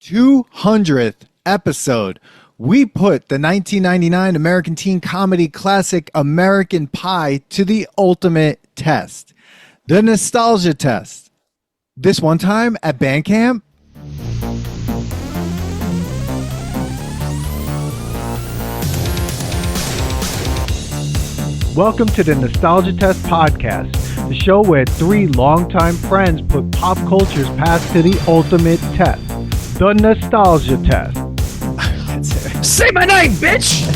200th episode. We put the 1999 American teen comedy classic American Pie to the ultimate test. The nostalgia test. This one time at band camp. Welcome to the Nostalgia Test podcast, the show where three longtime friends put pop culture's past to the ultimate test. The Nostalgia Test. Say my name, bitch!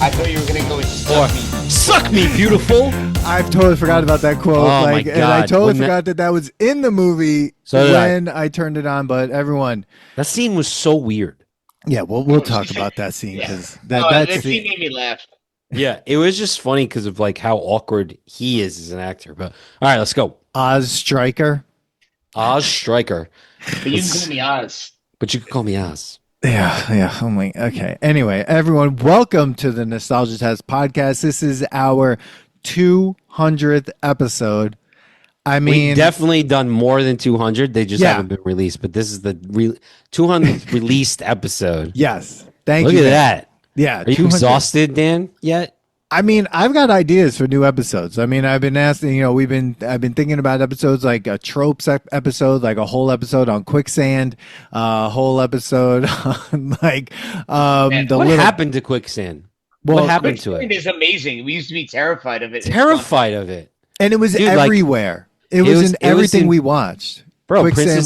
I thought you were going to go with suck me. Suck me, beautiful! I've totally forgot about that quote. Oh my God. And I totally forgot that was in the movie when I turned it on. But everyone, that scene was so weird. Yeah, we'll talk about that scene because that scene made me laugh. Yeah, it was just funny because of like how awkward he is as an actor. But all right, let's go. Oz Striker. Oz Striker. But you can call me Oz. But you can call me Oz. Yeah. Oh my. Okay. Anyway, everyone, welcome to the Nostalgia Test podcast. This is our 200th episode. I mean, we've definitely done more than 200. They just haven't been released. But this is the 200th released episode. Yes. Thank you. Look at that. Yeah. Are you exhausted, Dan, yet? I mean, I've got ideas for new episodes. I mean, I've been asking, I've been thinking about episodes like a Trope episode, like a whole episode on Quicksand, a whole episode on like what happened to Quicksand? What happened to it? It's amazing. We used to be terrified of it. Terrified of it. And it was everywhere. It was in everything we watched. Bro, Quicksand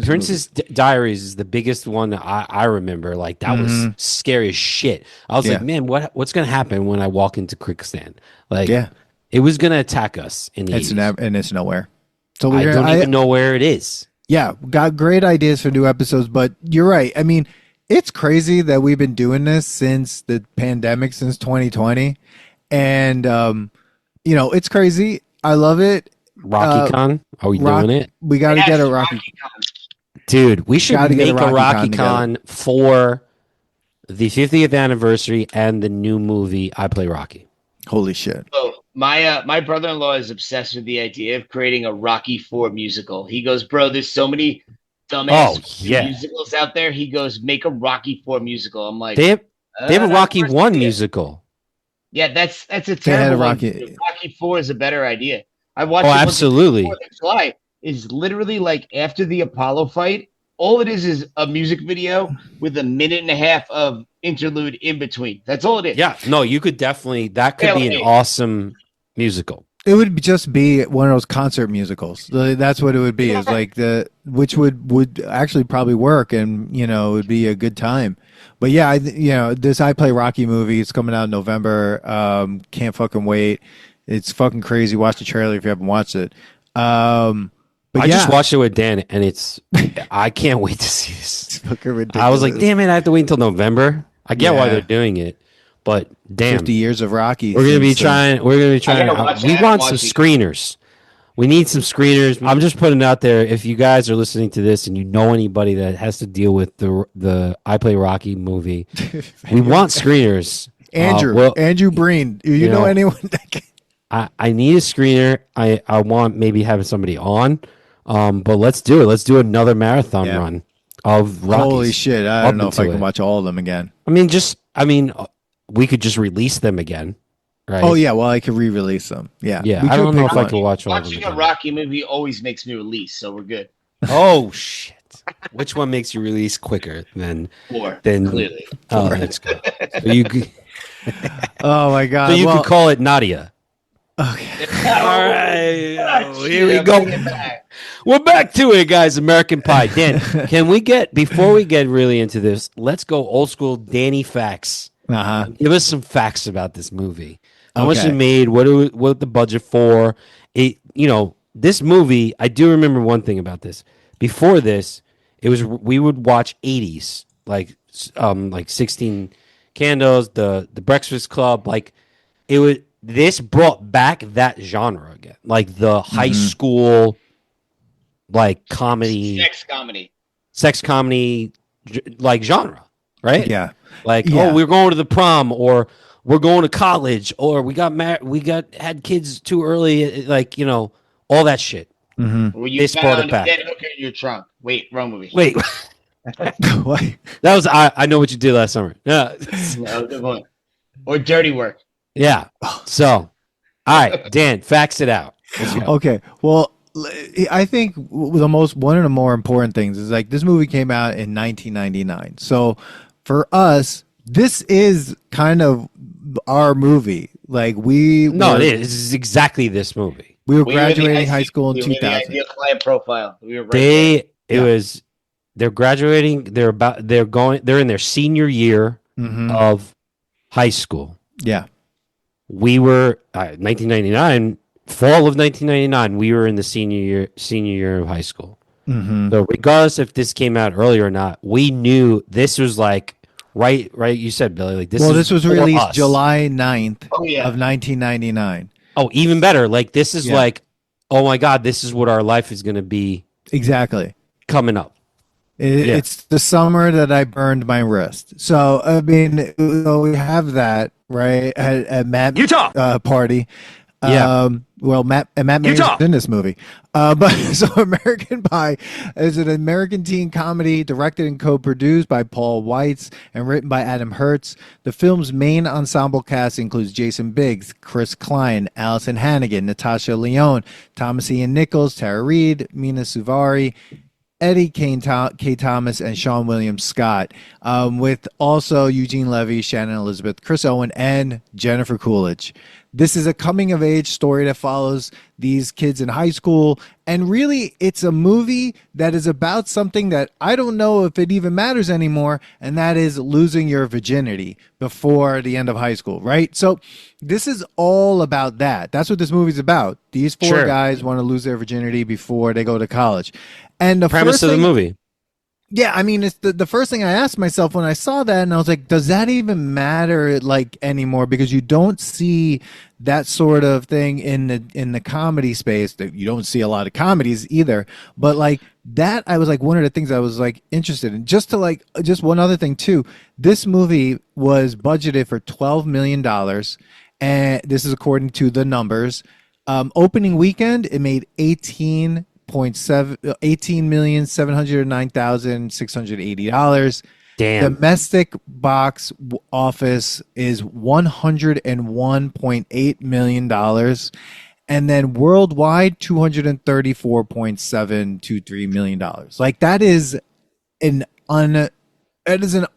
Princess Diaries is the biggest one that I remember. Like, that was scary as shit. I was like, man, what's going to happen when I walk into Quicksand? Like, it was going to attack us in the 80s. And it's nowhere. So I don't even know where it is. Yeah, got great ideas for new episodes, but you're right. I mean, it's crazy that we've been doing this since the pandemic, since 2020. And, it's crazy. I love it. RockyCon? Are we doing it? We got to get a RockyCon. Dude, we should make a RockyCon for the 50th anniversary and the new movie I Play Rocky. Holy shit. So my brother-in-law is obsessed with the idea of creating a Rocky IV musical. He goes, bro, there's so many dumbass musicals out there. He goes, make a Rocky IV musical. I'm like, they have a Rocky I musical. Yeah, that's a terrible Rocky. Rocky IV is a better idea. I watched it absolutely. July is literally like after the Apollo fight. All it is a music video with a minute and a half of interlude in between. That's all it is. Yeah, no, you could definitely. That could be an awesome musical. It would just be one of those concert musicals. That's what it would be. Is like which would actually probably work, and it would be a good time. But yeah, this I Play Rocky movie. It's coming out in November. Can't fucking wait. It's fucking crazy. Watch the trailer if you haven't watched it. But I just watched it with Dan, and I can't wait to see this. It's fucking ridiculous. I was like, damn it, I have to wait until November. I get why they're doing it, but damn, 50 years of Rocky. We're gonna be trying. We want some screeners. We need some screeners. I'm just putting it out there. If you guys are listening to this and you know anybody that has to deal with the I Play Rocky movie, we want screeners. Andrew Breen. You know anyone that can? I need a screener. I want maybe having somebody on. But let's do it. Let's do another marathon run of Rockies. Holy shit. I don't know if I can watch all of them again. I mean, we could just release them again. Right? Oh, yeah. Well, I could re-release them. Yeah. Yeah. I don't know if I could watch all of them. Watching a Rocky movie always makes me release, so we're good. Oh, shit. Which one makes you release quicker than clearly. Oh, that's good. So oh, my God. So you could call it Nadia. Okay. All right. Here we go. We're back to it, guys. American Pie. Dan, before we get really into this, let's go old school Danny facts. Give us some facts about this movie. How much it made, what the budget for. This movie, I do remember one thing about this. Before this, we would watch 80s, like 16 Candles, the Breakfast Club, this brought back that genre again, like the high school, like comedy, sex comedy, like genre, right? Yeah. We're going to the prom, or we're going to college, or we got married, had kids too early, all that shit. Were you this brought it back. Dead hooker in your trunk? Wait, wrong movie. Wait, What? That was I know what you did last summer. Yeah. No, good one. Or dirty work. Yeah. So, all right, Dan, fax it out. Okay. Well, I think one of the more important things is like this movie came out in 1999. So for us, this is kind of our movie. Like it is. This is exactly this movie. We were graduating high school in 2000. The ideal client profile. We were right They're graduating. They're in their senior year of high school. Yeah. We were 1999, fall of 1999. We were in the senior year of high school. So regardless if this came out earlier or not, we knew this was like right. You said, Billy, like this. Well, this was released July 9th of 1999. Oh, even better. Like this is like, oh my God, this is what our life is going to be. Exactly. Coming up. It's the summer that I burned my wrist. So I mean, we have that right at Matt Utah party. Well, Matt Mays is in this movie. But so American Pie is an American teen comedy directed and co-produced by Paul Weitz and written by Adam Hertz. The film's main ensemble cast includes Jason Biggs, Chris Klein, Allison Hannigan, Natasha Lyonne, Thomas Ian Nichols, Tara Reid, Mina Suvari, Eddie K. Thomas, and Sean William Scott, with also Eugene Levy, Shannon Elizabeth, Chris Owen, and Jennifer Coolidge. This is a coming-of-age story that follows these kids in high school, and really, it's a movie that is about something that I don't know if it even matters anymore, and that is losing your virginity before the end of high school, right? So this is all about that. That's what this movie's about. These four guys want to lose their virginity before they go to college. And the premise of the movie. Yeah, I mean, it's the first thing I asked myself when I saw that, and I was like, does that even matter like anymore? Because you don't see that sort of thing in the comedy space. That you don't see a lot of comedies either. But like that, I was like one of the things I was like interested in. Just one other thing too. This movie was budgeted for $12 million, and this is according to the numbers. Opening weekend, it made $18,709,680. Damn. Domestic box office is $101.8 million. And then worldwide, $234.723 million. Like that is an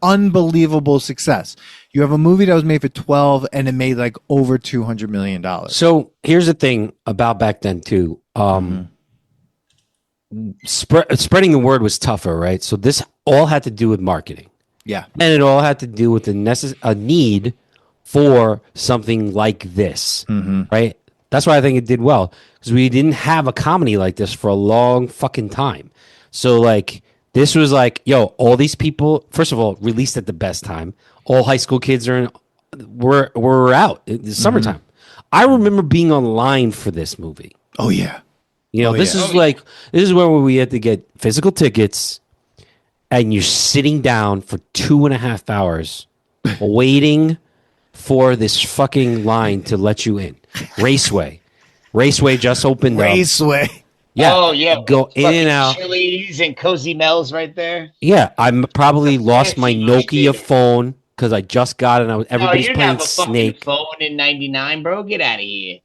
unbelievable success. You have a movie that was made for 12 and it made like over $200 million. So here's the thing about back then too. Spreading the word was tougher, right? So this all had to do with marketing. Yeah. And it all had to do with a need for something like this, right? That's why I think it did well, because we didn't have a comedy like this for a long fucking time. So like this was like, yo, all these people, first of all, released at the best time. All high school kids were out. It's summertime. I remember being online for this movie. Oh yeah. This is where we had to get physical tickets, and you're sitting down for 2.5 hours waiting for this fucking line to let you in. Raceway just opened up. Yeah. Oh yeah. Go in and out. Chili's and Cozy Mel's right there. Yeah, I probably lost my Nokia phone because I just got it. And everybody's playing Snake. Phone in '99, bro. Get out of here.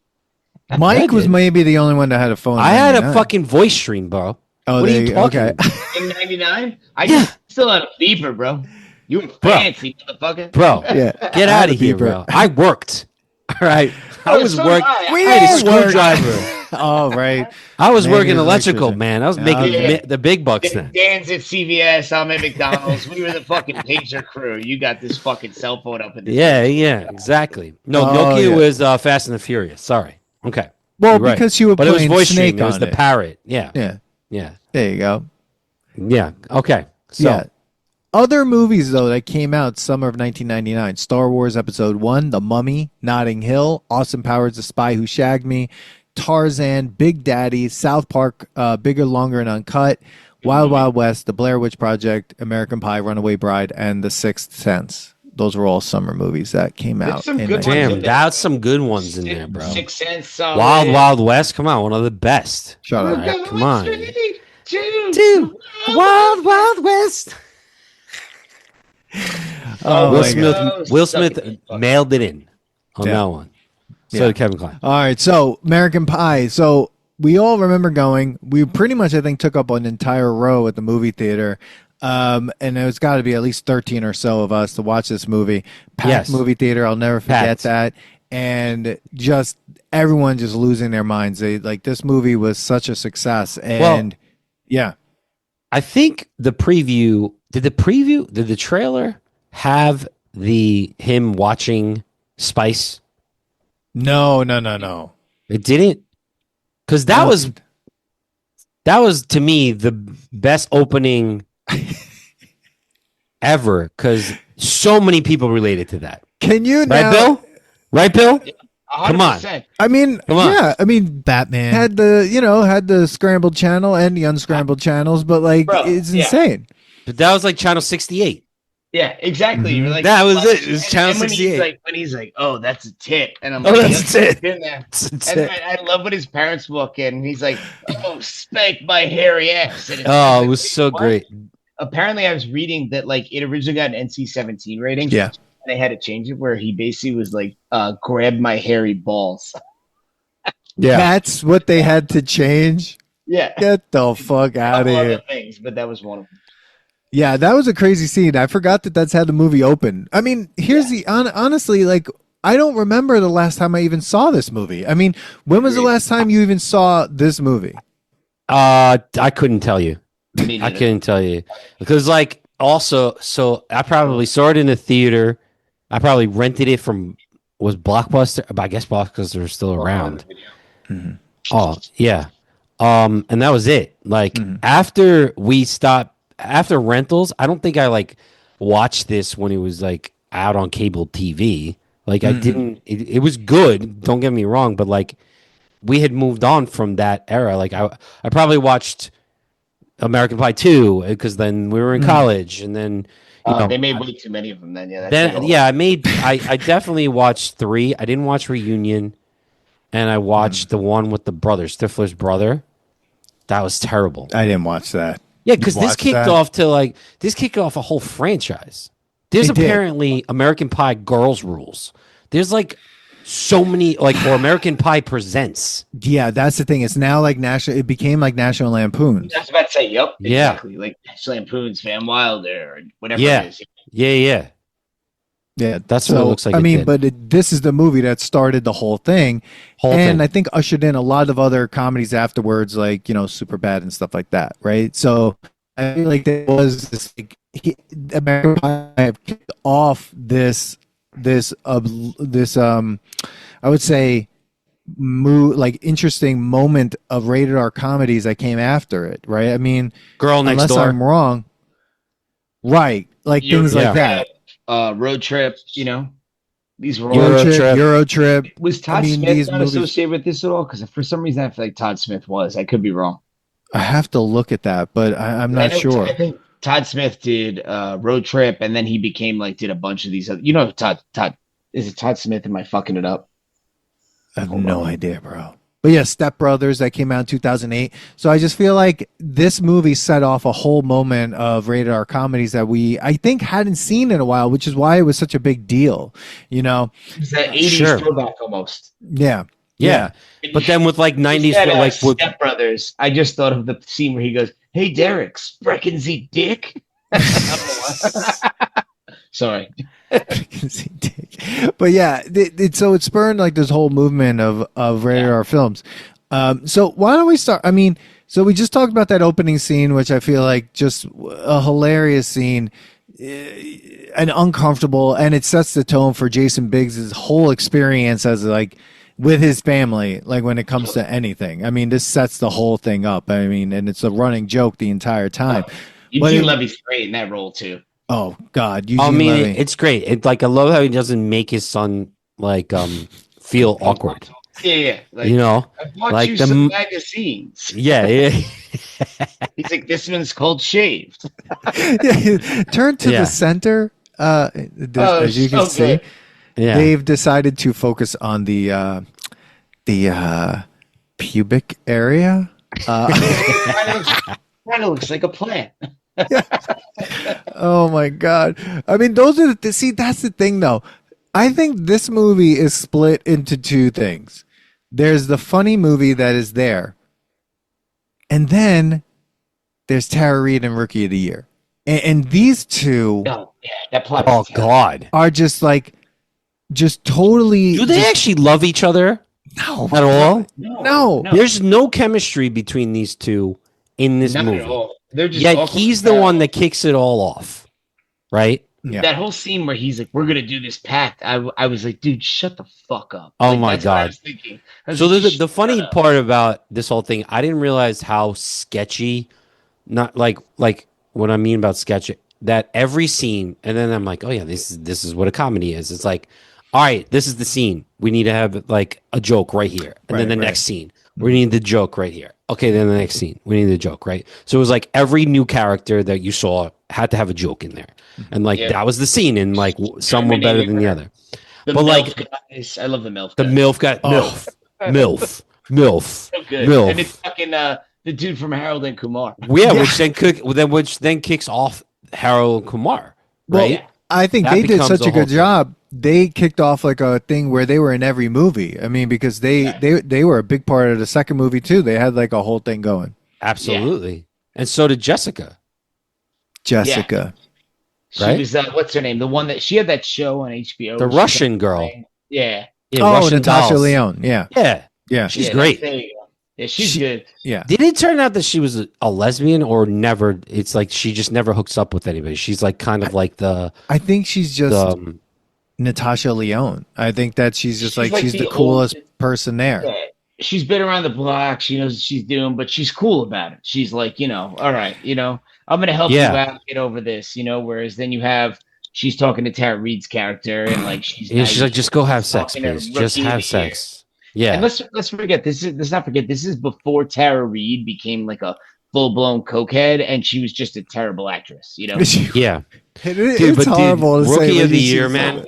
Mike was maybe the only one that had a phone. I had a fucking voice stream, bro. Oh, what are you talking? Okay. In '99, I still had a beeper, bro. You were fancy, motherfucker. Bro, get out of here, bro. I worked. All right, I was working. We had a screwdriver. Oh, right. I was working electrical, man. I was making the big bucks then. Dan's at CVS. I'm at McDonald's. We were the fucking pager crew. You got this fucking cell phone up in this. Yeah, exactly. No, Nokia was Fast and the Furious. Sorry. Okay. Well, because you were playing it was voice Snake stream. It was the parrot. Yeah. There you go. Yeah. Okay. So other movies though that came out summer of 1999: Star Wars Episode 1, The Mummy, Notting Hill, Austin Powers: The Spy Who Shagged Me, Tarzan, Big Daddy, South Park, Bigger, Longer, and Uncut, Wild Wild West, The Blair Witch Project, American Pie, Runaway Bride, and The Sixth Sense. Those were all summer movies that came out. Damn, that's some good ones in there, bro. Sixth Sense, Wild West, come on, one of the best. Shut up. Right, come on. Dude, Wild West. Oh, Will Smith mailed it in on that one. So did Kevin Kline. All right, so American Pie. So we all remember going. We pretty much, I think, took up an entire row at the movie theater. And there's got to be at least 13 or so of us to watch this movie. Pact movie theater. I'll never forget that. And just everyone just losing their minds. This movie was such a success. And I think the preview, did the trailer have him watching Spice? No. It didn't? Because that was to me the best opening ever, because so many people related to that. Can you Bill? Right, Bill? 100%. Come on. I mean, Batman had the scrambled channel and the unscrambled channels, but it's insane. But that was like channel 68. Yeah, exactly. Mm-hmm. You're like, that was it. It was channel 68. When he's like, oh, that's a tit. And I'm that's a tit. And I love when his parents walk in and he's like, oh, spank my hairy ass. And it was so great. Apparently, I was reading that it originally got an NC-17 rating. Yeah. They had to change it where he basically was like, grab my hairy balls. Yeah. That's what they had to change? Yeah. Get the fuck out of here. Other things, but that was one of them. Yeah, that was a crazy scene. I forgot that's how the movie opened. I mean, here's honestly, I don't remember the last time I even saw this movie. I mean, when was the last time you even saw this movie? I couldn't tell you. I couldn't tell you. Because so I probably saw it in the theater. I probably rented it from Blockbuster, but I guess Blockbuster was still around. Mm-hmm. Oh, yeah. And that was it. After rentals, I don't think I watched this when it was out on cable TV. I didn't. It was good. Don't get me wrong, but we had moved on from that era. I probably watched American Pie 2 because then we were in college, and then they made way too many of them. Then I definitely watched 3. I didn't watch Reunion, and I watched the one with the brother, Stifler's brother. That was terrible. I didn't watch that. Yeah, because this kicked off a whole franchise. There's apparently American Pie Girls Rules. There's so many or American Pie Presents. Yeah, that's the thing. It's now national. It became National Lampoons. I was about to say, yep, exactly. Yeah. National Lampoons, Van Wilder, or whatever it is. Yeah, that's what it looks like. I mean, but this is the movie that started the whole thing. I think ushered in a lot of other comedies afterwards, Superbad and stuff like that, right? So I feel like there was this American Pie kicked off this I would say interesting moment of rated R comedies that came after it, right? I mean, Girl Next unless Door. I'm wrong, right? Things like that. Road Trip, these were Euro Trip. Was Todd Smith not associated with this at all? Because for some reason I feel like Todd Smith was. I could be wrong. I have to look at that, but I'm not sure. I think Todd Smith did Road Trip, and then he became did a bunch of these other. Todd. Is it Todd Smith? Am I fucking it up? I have no idea, bro. But yeah, Step Brothers that came out in 2008. So I just feel like this movie set off a whole moment of rated R comedies that I think hadn't seen in a while, which is why it was such a big deal. It's that 80s throwback almost. Yeah. But then with 90s, Step Brothers, I just thought of the scene where he goes, "Hey, Derek, sprechen Sie dick?" Sorry. But yeah, it spurned this whole movement of rated R films. So why don't we start? I mean, so we just talked about that opening scene, which I feel like just a hilarious scene, and uncomfortable, and it sets the tone for Jason Biggs' whole experience as with his family, when it comes to anything. I mean, this sets the whole thing up. I mean, and it's a running joke the entire time. Eugene Levy's great in that role too. Oh God, Eugene Levy. It's great. I love how he doesn't make his son feel awkward. Yeah. I bought you some magazines. Yeah. He's like, this one's called Shaved. Turn to the center. As you can see, they've decided to focus on the pubic area. Kind of looks like a plant. Oh my God. I mean, those are see, that's the thing though. I think this movie is split into two things. There's the funny movie that is there. And then there's Tara Reid and Rookie of the Year. And these two that plot are just like totally. Do they actually love each other? No. At all? No. There's no chemistry between these two in this movie. At all. They're just Yet he's the one that kicks it all off. Right? Yeah. That whole scene where he's like, "We're gonna do this pact." I was like, "Dude, shut the fuck up!" Oh like, my God! I was thinking. So the funny part about this whole thing, I didn't realize how sketchy. Not like what I mean about sketchy. That every scene, and then I'm like, "Oh yeah, this is what a comedy is." It's like, all right, this is the scene. We need to have like a joke right here, and then the next scene, we need the joke right here. Okay, then the next scene, we need the joke, right? So it was like every new character that you saw had to have a joke in there. And like that was the scene, and like some were better than the other. But MILF guys, I love the MILF. The MILF guy, MILF. So good. MILF. And it's fucking the dude from Harold and Kumar. Yeah, which then kicks off Harold and Kumar. Right? Well, I think that they did such a good thing. job. They kicked off like a thing where they were in every movie. I mean, because they were a big part of the second movie too. They had like a whole thing going. Absolutely. And so did Jessica. Jessica. She right? was what's her name? The one that she had that show on HBO. The Russian girl. Yeah. Russian Natasha dolls. Leone. Yeah. She's great. There you go. Yeah, she's good. Yeah. Did it turn out that she was a lesbian or never? It's like she just never hooks up with anybody. She's like kind of like the. I think she's just Natasha Leone. I think that she's just like she's the coolest person there. Yeah. She's been around the block. She knows what she's doing, but she's cool about it. She's like, all right, I'm gonna help you out, get over this, Whereas then you have she's talking to Tara Reid's character, and like she's like, just go have sex, please. Just have sex. Yeah. And let's forget let's not forget this is before Tara Reid became like a full blown cokehead, and she was just a terrible actress, Yeah. It's horrible. Dude, Rookie of the Year, man.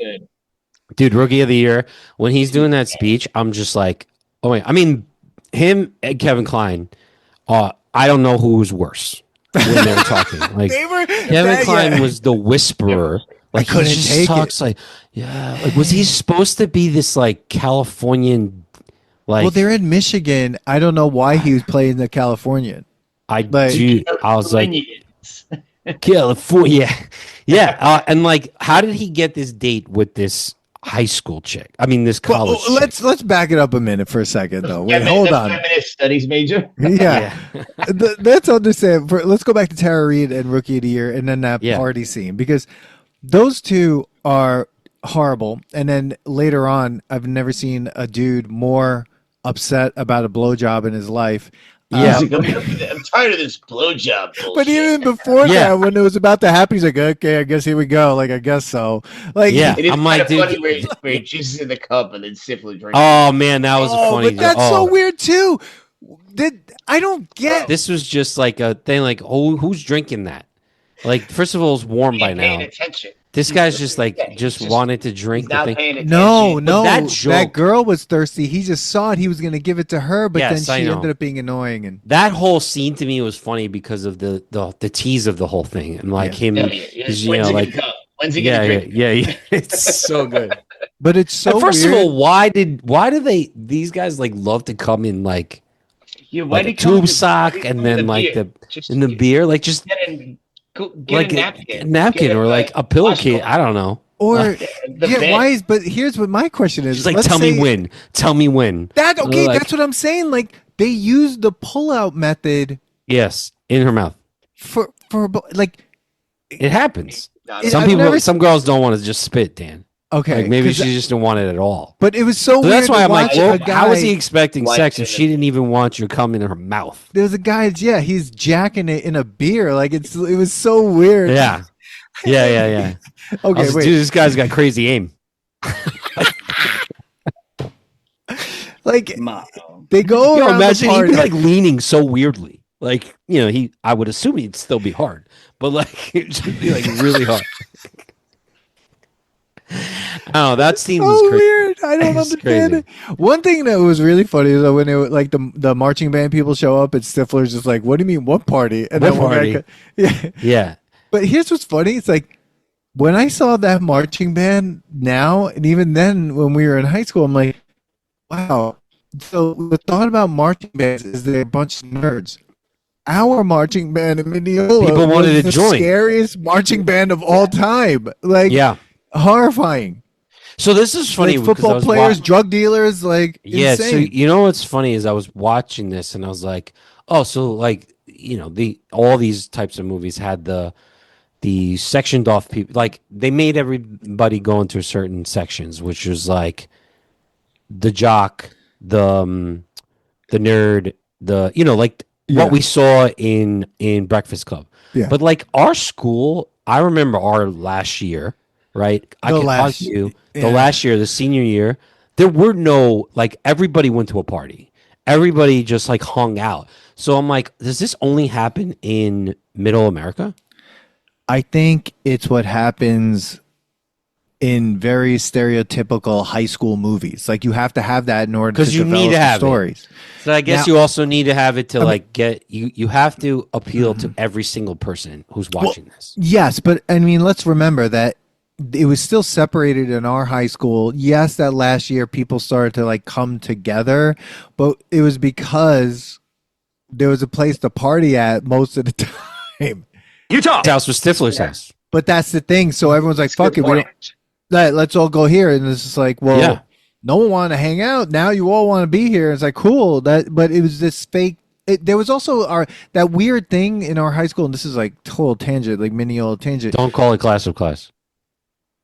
Dude, Rookie of the Year. When he's doing that speech, I'm just like, oh wait. I mean, him and Kevin Kline. I don't know who was worse when they were talking. Like Kevin Kline was the whisperer. Like I couldn't he just take talks it. like, like was he supposed to be this like Californian? Like, well, they're in Michigan. I don't know why he was playing the Californian. I was like, California, yeah. And like, how did he get this date with this high school chick? I mean, this college. Well, let's back it up a minute for a second, though. Wait, hold on. Feminist studies major. Yeah, let's understand. Let's go back to Tara Reid and Rookie of the Year, and then that party scene, because those two are horrible. And then later on, I've never seen a dude more upset about a blowjob in his life. Yeah, I'm tired of this blowjob bullshit. But even before that, when it was about to happen, he's like, "Okay, I guess here we go." Like, I guess so. Like, I'm like, dude, funny where he juices in the cup and then Stifler drinks. Oh man, that was funny. But that's so weird too. I don't get. This was just like a thing. Like, who's drinking that? Like, first of all, it's warm by now. Attention. This guy's just like wanted to drink the thing. No, that girl was thirsty. He just saw it. He was going to give it to her, but Yes, then I she know. ended up being annoying. And That whole scene to me was funny because of the tease of the whole thing and like him, When's he gonna drink? Yeah. It's so good. But it's so. And first weird. of all, why do these guys like love to come in like a tube sock and then like the beer, like just get like a napkin or like a pillowcase. I don't know. Or why is? But here's what my question is. She's like, tell me when. Tell me when. That's what I'm saying. Like they use the pull-out method. Yes, in her mouth. For like, it happens. Some some girls don't want to just spit, Dan. Okay, like maybe she just didn't want it at all. But it was so weird. That's why I'm like, well, guy, how was he expecting sex if she didn't even want you to come in her mouth? There was a guy, he's jacking it in a beer. Like it was so weird. Yeah. Okay, wait. Dude, this guy's got crazy aim. Like they go around imagine the party. he'd be like leaning so weirdly. Like, I would assume he'd still be hard, but like it would just be like really hard. Oh, that scene was so crazy. weird. I don't understand it. One thing that was really funny is that when the marching band people show up and Stifler's just like, "What do you mean, what party?" And what then party? Yeah. But here's what's funny. It's like when I saw that marching band now, and even then when we were in high school, I'm like, wow. So the thought about marching bands is they're a bunch of nerds. Our marching band in Mineola People wanted was to the join. Scariest marching band of all time. Like, horrifying. So this is funny. Like football players, drug dealers, like insane. So you know what's funny is I was watching this and I was like, oh, so like all these types of movies had the sectioned off people, like they made everybody go into certain sections, which was like the jock, the nerd, what we saw in Breakfast Club. Yeah. But like our school, I remember our last year, right? The last year, the senior year, there were no, like, everybody went to a party. Everybody just like hung out. So I'm like, does this only happen in Middle America? I think it's what happens in very stereotypical high school movies. Like you have to have that in order to develop need to have stories. So I guess you also need to have it to get you have to appeal to every single person who's watching this. Yes, but I mean, let's remember that it was still separated in our high school. Yes, that last year people started to like come together, but it was because there was a place to party at most of the time. Utah house was Stifler's house. But that's the thing. So everyone's like, fuck it. Let's all go here. And it's just like, well, no one wanted to hang out. Now you all want to be here. It's like, cool. But it was this fake. There was also that weird thing in our high school. And this is like total tangent, like Mineola tangent. Don't call it class of class.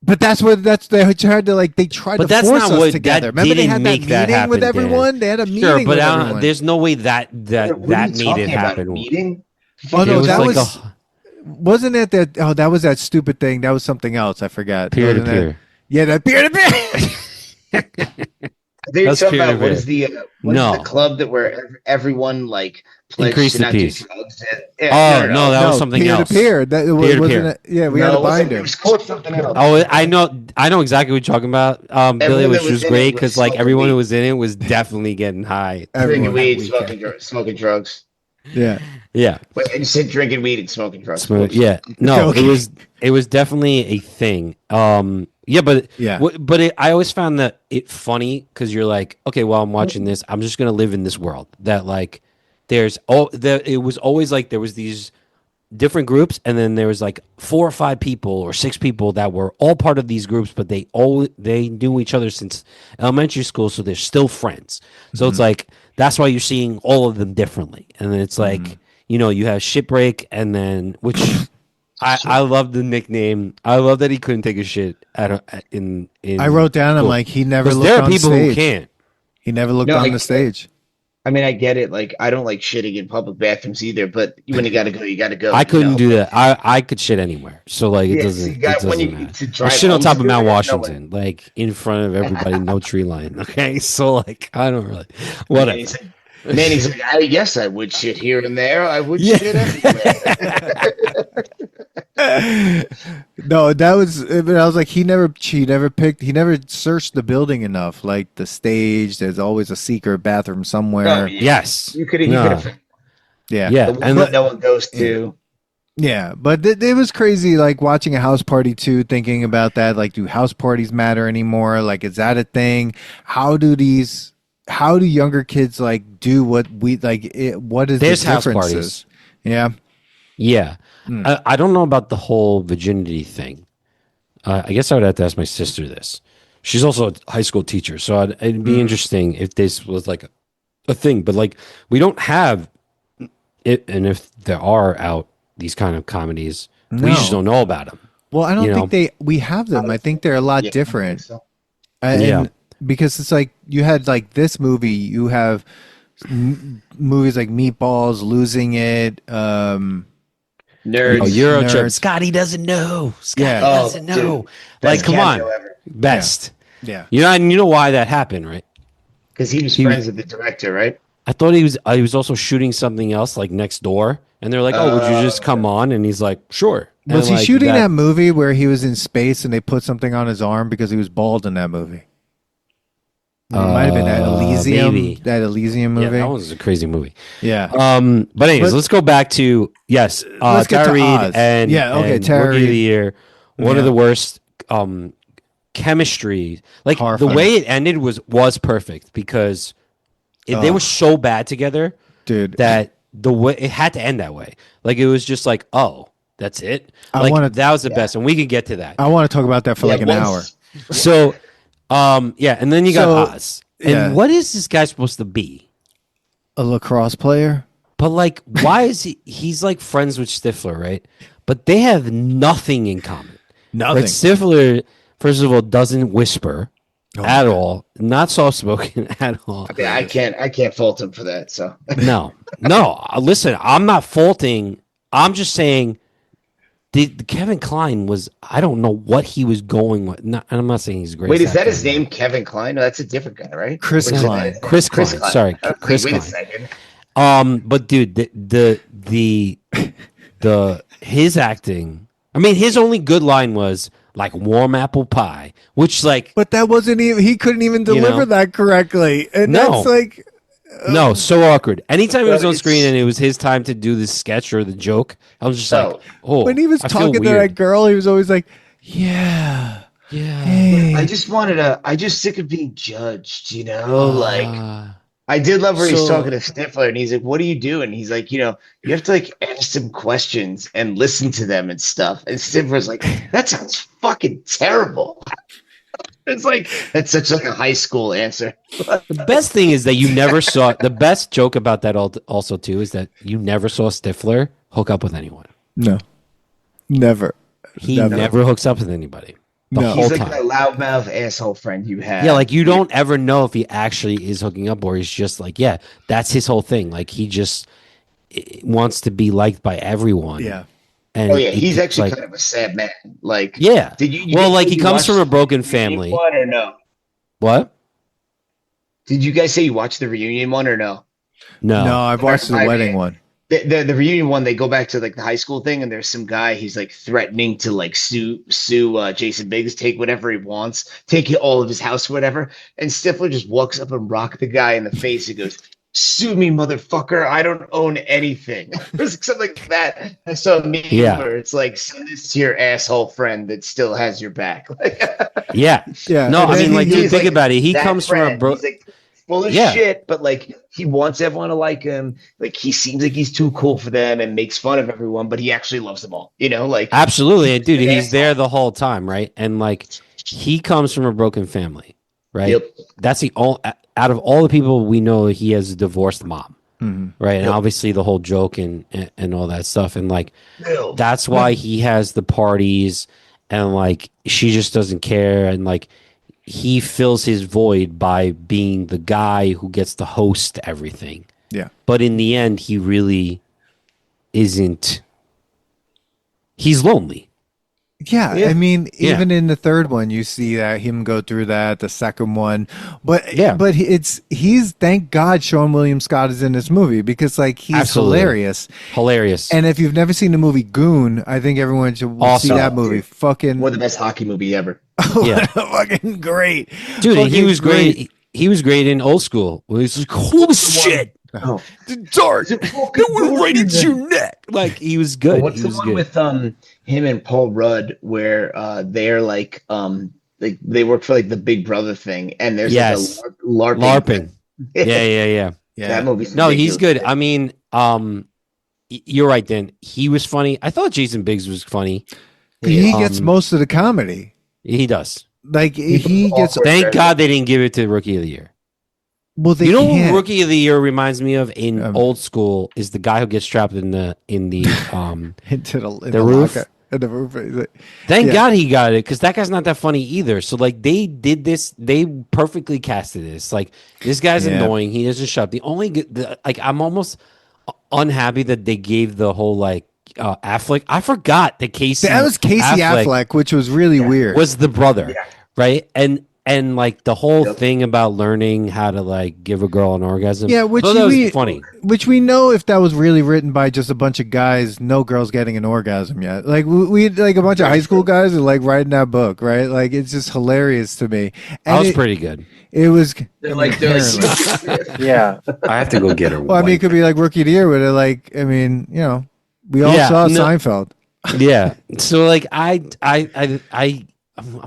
But they tried to force us together. Remember they had that meeting with everyone? Dan. They had a meeting with everyone. There's no way that made it happen. Meeting? Oh, no, that was... Wasn't it that? Oh, that was that stupid thing. That was something else. I forgot. Peer to peer. Yeah, that peer to peer. They're talking about what is the club that where everyone like increase the piece. No, that was something else. Peer to peer. We had a binder. It was called something else. Oh, I know exactly what you're talking about. Billy, which was great because like everyone who was in it was definitely getting high. Drinking weed, smoking drugs. Yeah. Yeah. But you said drinking weed and smoking drugs. No, it was definitely a thing. But I always found that it funny because you're like, okay, well, I'm watching this. I'm just gonna live in this world that like it was always like there was these different groups, and then there was like 4 or 5 people or 6 people that were all part of these groups, but they knew each other since elementary school, so they're still friends. So it's like that's why you're seeing all of them differently, and then it's like you have Shitbreak, and then which I love the nickname. I love that he couldn't take a shit in I wrote down. I'm like he never looked there are on people stage. Who can't. He never looked on the stage. I mean, I get it. Like, I don't like shitting in public bathrooms either. But when you gotta go, you gotta go. I couldn't do that. I could shit anywhere. So like, it doesn't. Matter. I shit on top of Mount Washington, like in front of everybody, no tree line. Okay, so like, I don't really. Whatever. Manny's like, I guess I would shit here and there. I would shit everywhere. No, that was. But I was like, he never searched the building enough. Like the stage, there's always a secret bathroom somewhere. Oh, yes, you could have. Yeah, and no one goes to. Yeah, but it was crazy. Like watching a house party too, thinking about that. Like, do house parties matter anymore? Like, is that a thing? How do younger kids like do what we like? What is there's the house differences? Parties? Yeah. I don't know about the whole virginity thing. I guess I would have to ask my sister this. She's also a high school teacher, so it'd be interesting if this was like a thing. But like, we don't have it, and if there are out these kind of comedies, we just don't know about them. Well, I don't think we have them. I think they're a lot different. So. Because it's like you had like this movie, you have movies like Meatballs, Losing It, Nerds. Eurotrip. Scotty doesn't know. Doesn't know. Like, come on. Best. Yeah. You know why that happened, right? Because he was friends with the director, right? I thought he was also shooting something else like next door. And they're like, oh, would you just come on? And he's like, sure. Was And, he shooting that movie where he was in space and they put something on his arm because he was bald in that movie? It might have been that Elysium, maybe. That Elysium movie. Yeah, that was a crazy movie. Yeah. But anyways, let's go back to let's get Tara to Reid Oz. and Tara Rookie Reid. of the Year. One of the worst chemistry. Like Horrifying. the way it ended was perfect because they were so bad together, dude. That the way it had to end that way. Like it was just like, oh, that's it. That was the best, and we could get to that. I want to talk about that for like an hour. So, and then you got Oz. And what is this guy supposed to be? A lacrosse player? But like, why is he's like friends with Stifler, right? But they have nothing in common. Nothing. Like Stifler, first of all, doesn't whisper at all. Not soft spoken at all. I mean, I can't fault him for that. So no. Listen, I'm not faulting. I'm just saying. The Kevin Kline was, I don't know what he was going with. And I'm not saying he's great. Wait, is that his name, Kevin Kline? No, that's a different guy, right? Chris Kline. Chris Kline. Sorry, Chris Kline. Wait a second. But dude, the his acting. I mean, his only good line was like warm apple pie, which like. But that wasn't even. He couldn't even deliver that correctly, and that's like. No, so awkward. Anytime he was on screen and it was his time to do the sketch or the joke, I was just like, oh. When he was talking to that girl, he was always like, yeah. Hey. I just sick of being judged, I did love where he's talking to Stifler and he's like, what do you do? And he's like, you have to like ask them questions and listen to them and stuff. And Stifler's like, that sounds fucking terrible. It's like that's such like a high school answer. The best thing is that you never saw the best joke about that also too is that you never saw Stifler hook up with anyone. No, never. He never hooks up with anybody. He's like a loudmouth asshole friend you have. Yeah, like you don't ever know if he actually is hooking up or he's just like, yeah, that's his whole thing. Like he just wants to be liked by everyone. Yeah. And he's actually kind of a sad man. Like, yeah. He comes from a broken family. One or no? What? Did you guys say you watched the reunion one or no? No, I've watched the wedding one. The reunion one, they go back to like the high school thing, and there's some guy he's like threatening to like sue Jason Biggs, take whatever he wants, take all of his house, whatever. And Stifler just walks up and rock the guy in the face and goes, "Sue me, motherfucker! I don't own anything." Or something like that. I saw a meme where it's like, send this to your asshole friend that still has your back. Yeah. No, I mean, like, dude, think about it. He comes from a He's like full of shit, but like he wants everyone to like him. Like he seems like he's too cool for them and makes fun of everyone, but he actually loves them all. Like absolutely, and dude, he's there the whole time, right? And like he comes from a broken family, right? Yep. That's the all out of all the people we know, he has a divorced mom, right? And obviously the whole joke and all that stuff, and like that's why he has the parties, and like she just doesn't care, and like he fills his void by being the guy who gets to host everything. Yeah, but in the end, he really isn't. He's lonely. Yeah, I mean, even in the third one, you see that him go through that. The second one, but he's thank God Sean William Scott is in this movie because like he's hilarious. And if you've never seen the movie Goon, I think everyone should see that movie. Fucking one of the best hockey movie ever. Fucking great, dude. He was great. He was great in Old School. Where he's like, "Holy shit! The dart, it went right into your neck." Like he was good. What's the one with him and Paul Rudd where they're like they work for like the Big Brother thing, and there's like a LARPing. Yeah. That movie's he's good. I mean, you're right. Dan, he was funny. I thought Jason Biggs was funny. He gets most of the comedy. He does. Like he gets. Thank God they didn't give it to Rookie of the Year. Well, you know what Rookie of the Year reminds me of in Old School is the guy who gets trapped in the into the roof. In the roof. Thank God he got it because that guy's not that funny either. So like they did this, they perfectly casted this. Like this guy's annoying. He doesn't shut up. The only like I'm almost unhappy that they gave the whole like Affleck. I forgot that Casey. That was Casey Affleck, which was really weird. Was the brother, right? And and like the whole thing about learning how to like give a girl an orgasm. Yeah, which that was funny. Which we know if that was really written by just a bunch of guys, no girls getting an orgasm yet. Like we like a bunch of high school guys are like writing that book, right? Like it's just hilarious to me. And that was pretty good. It was they're like yeah. I have to go get her. Well, I mean, it could be like Rookie of the Year, but like, I mean, you know, we all saw Seinfeld. Yeah. So like I'm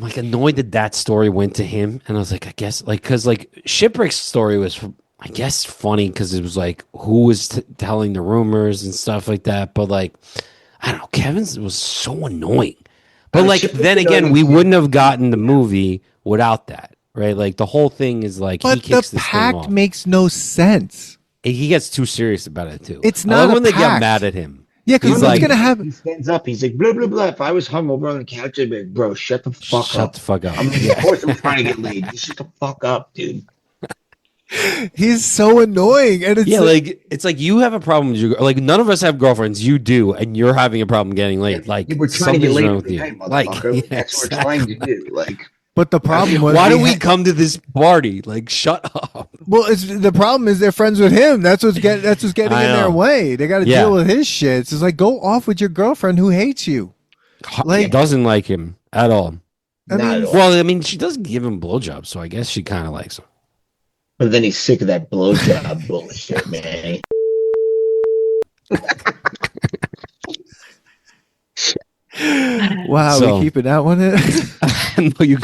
like annoyed that story went to him, and I was like, I guess like because like Shipwreck's story was, I guess, funny because it was like who was telling the rumors and stuff like that. But like, I don't know, Kevin's was so annoying. But like then again, we wouldn't have gotten the movie without that, right? Like the whole thing is like, but he kicks the this thing Pact off. makes no sense. He gets too serious about it too. It's not when they get pact. mad at him. Yeah, because what's like, gonna happen? He stands up. He's like, blah blah blah. If I was hungover on the couch, I'd be like, bro, shut the fuck up. Shut the fuck up. I mean, of course I'm trying to get laid. Just shut the fuck up, dude. He's so annoying, and it's like it's like you have a problem with your like none of us have girlfriends. You do, and you're having a problem getting laid. Like we're trying to get laid wrong with you. Like that's what we're trying to do. Like. But the problem was, why do we come to this party? Like, shut up. Well, it's the problem is they're friends with him. That's what's getting in their way. They got to deal with his shit. It's just like go off with your girlfriend who hates you. Like doesn't like him at all. I mean, she doesn't give him blowjobs, so I guess she kind of likes him. But then he's sick of that blowjob bullshit, man. Wow, we keeping that one in? No,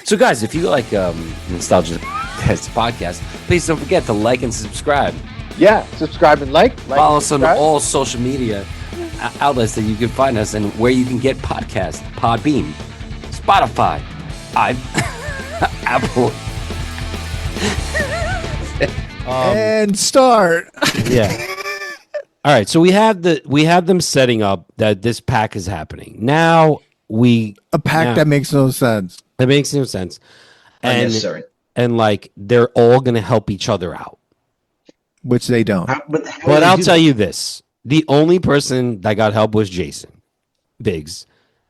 so, guys, if you like Nostalgia Test podcast, please don't forget to like and subscribe. Yeah, subscribe and like. Follow us on all social media outlets that you can find us and where you can get podcasts: Podbean, Spotify, Apple. And start. Yeah. All right, so we have them setting up that this pack is happening. Now a pack that makes no sense. That makes no sense. Unnecessary. And like they're all going to help each other out, which they don't. But I'll tell you this: the only person that got help was Jason Biggs.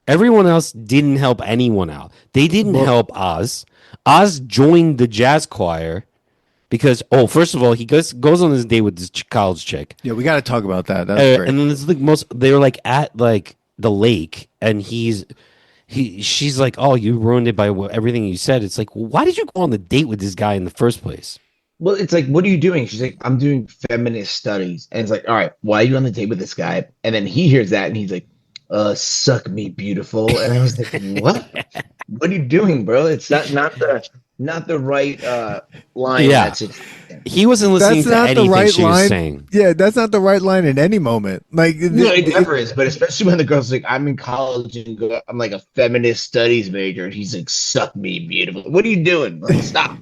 Everyone else didn't help anyone out. They didn't help Oz. Oz joined the jazz choir. Because first of all, he goes on this date with this college chick. Yeah, we got to talk about that. That's great. And then it's like they were like at like the lake, and she's like, "Oh, you ruined it by everything you said." It's like, well, why did you go on the date with this guy in the first place? Well, it's like, what are you doing? She's like, I'm doing feminist studies, and it's like, all right, why are you on the date with this guy? And then he hears that, and he's like, "Suck me, beautiful." And I was like, "What? What are you doing, bro? It's not the right line." Yeah, he wasn't listening to anything she was saying. Yeah, that's not the right line in any moment. Like, no, it never is. But especially when the girl's like, "I'm in college and I'm like a feminist studies major," and he's like, "Suck me, beautiful." What are you doing, bro? Stop.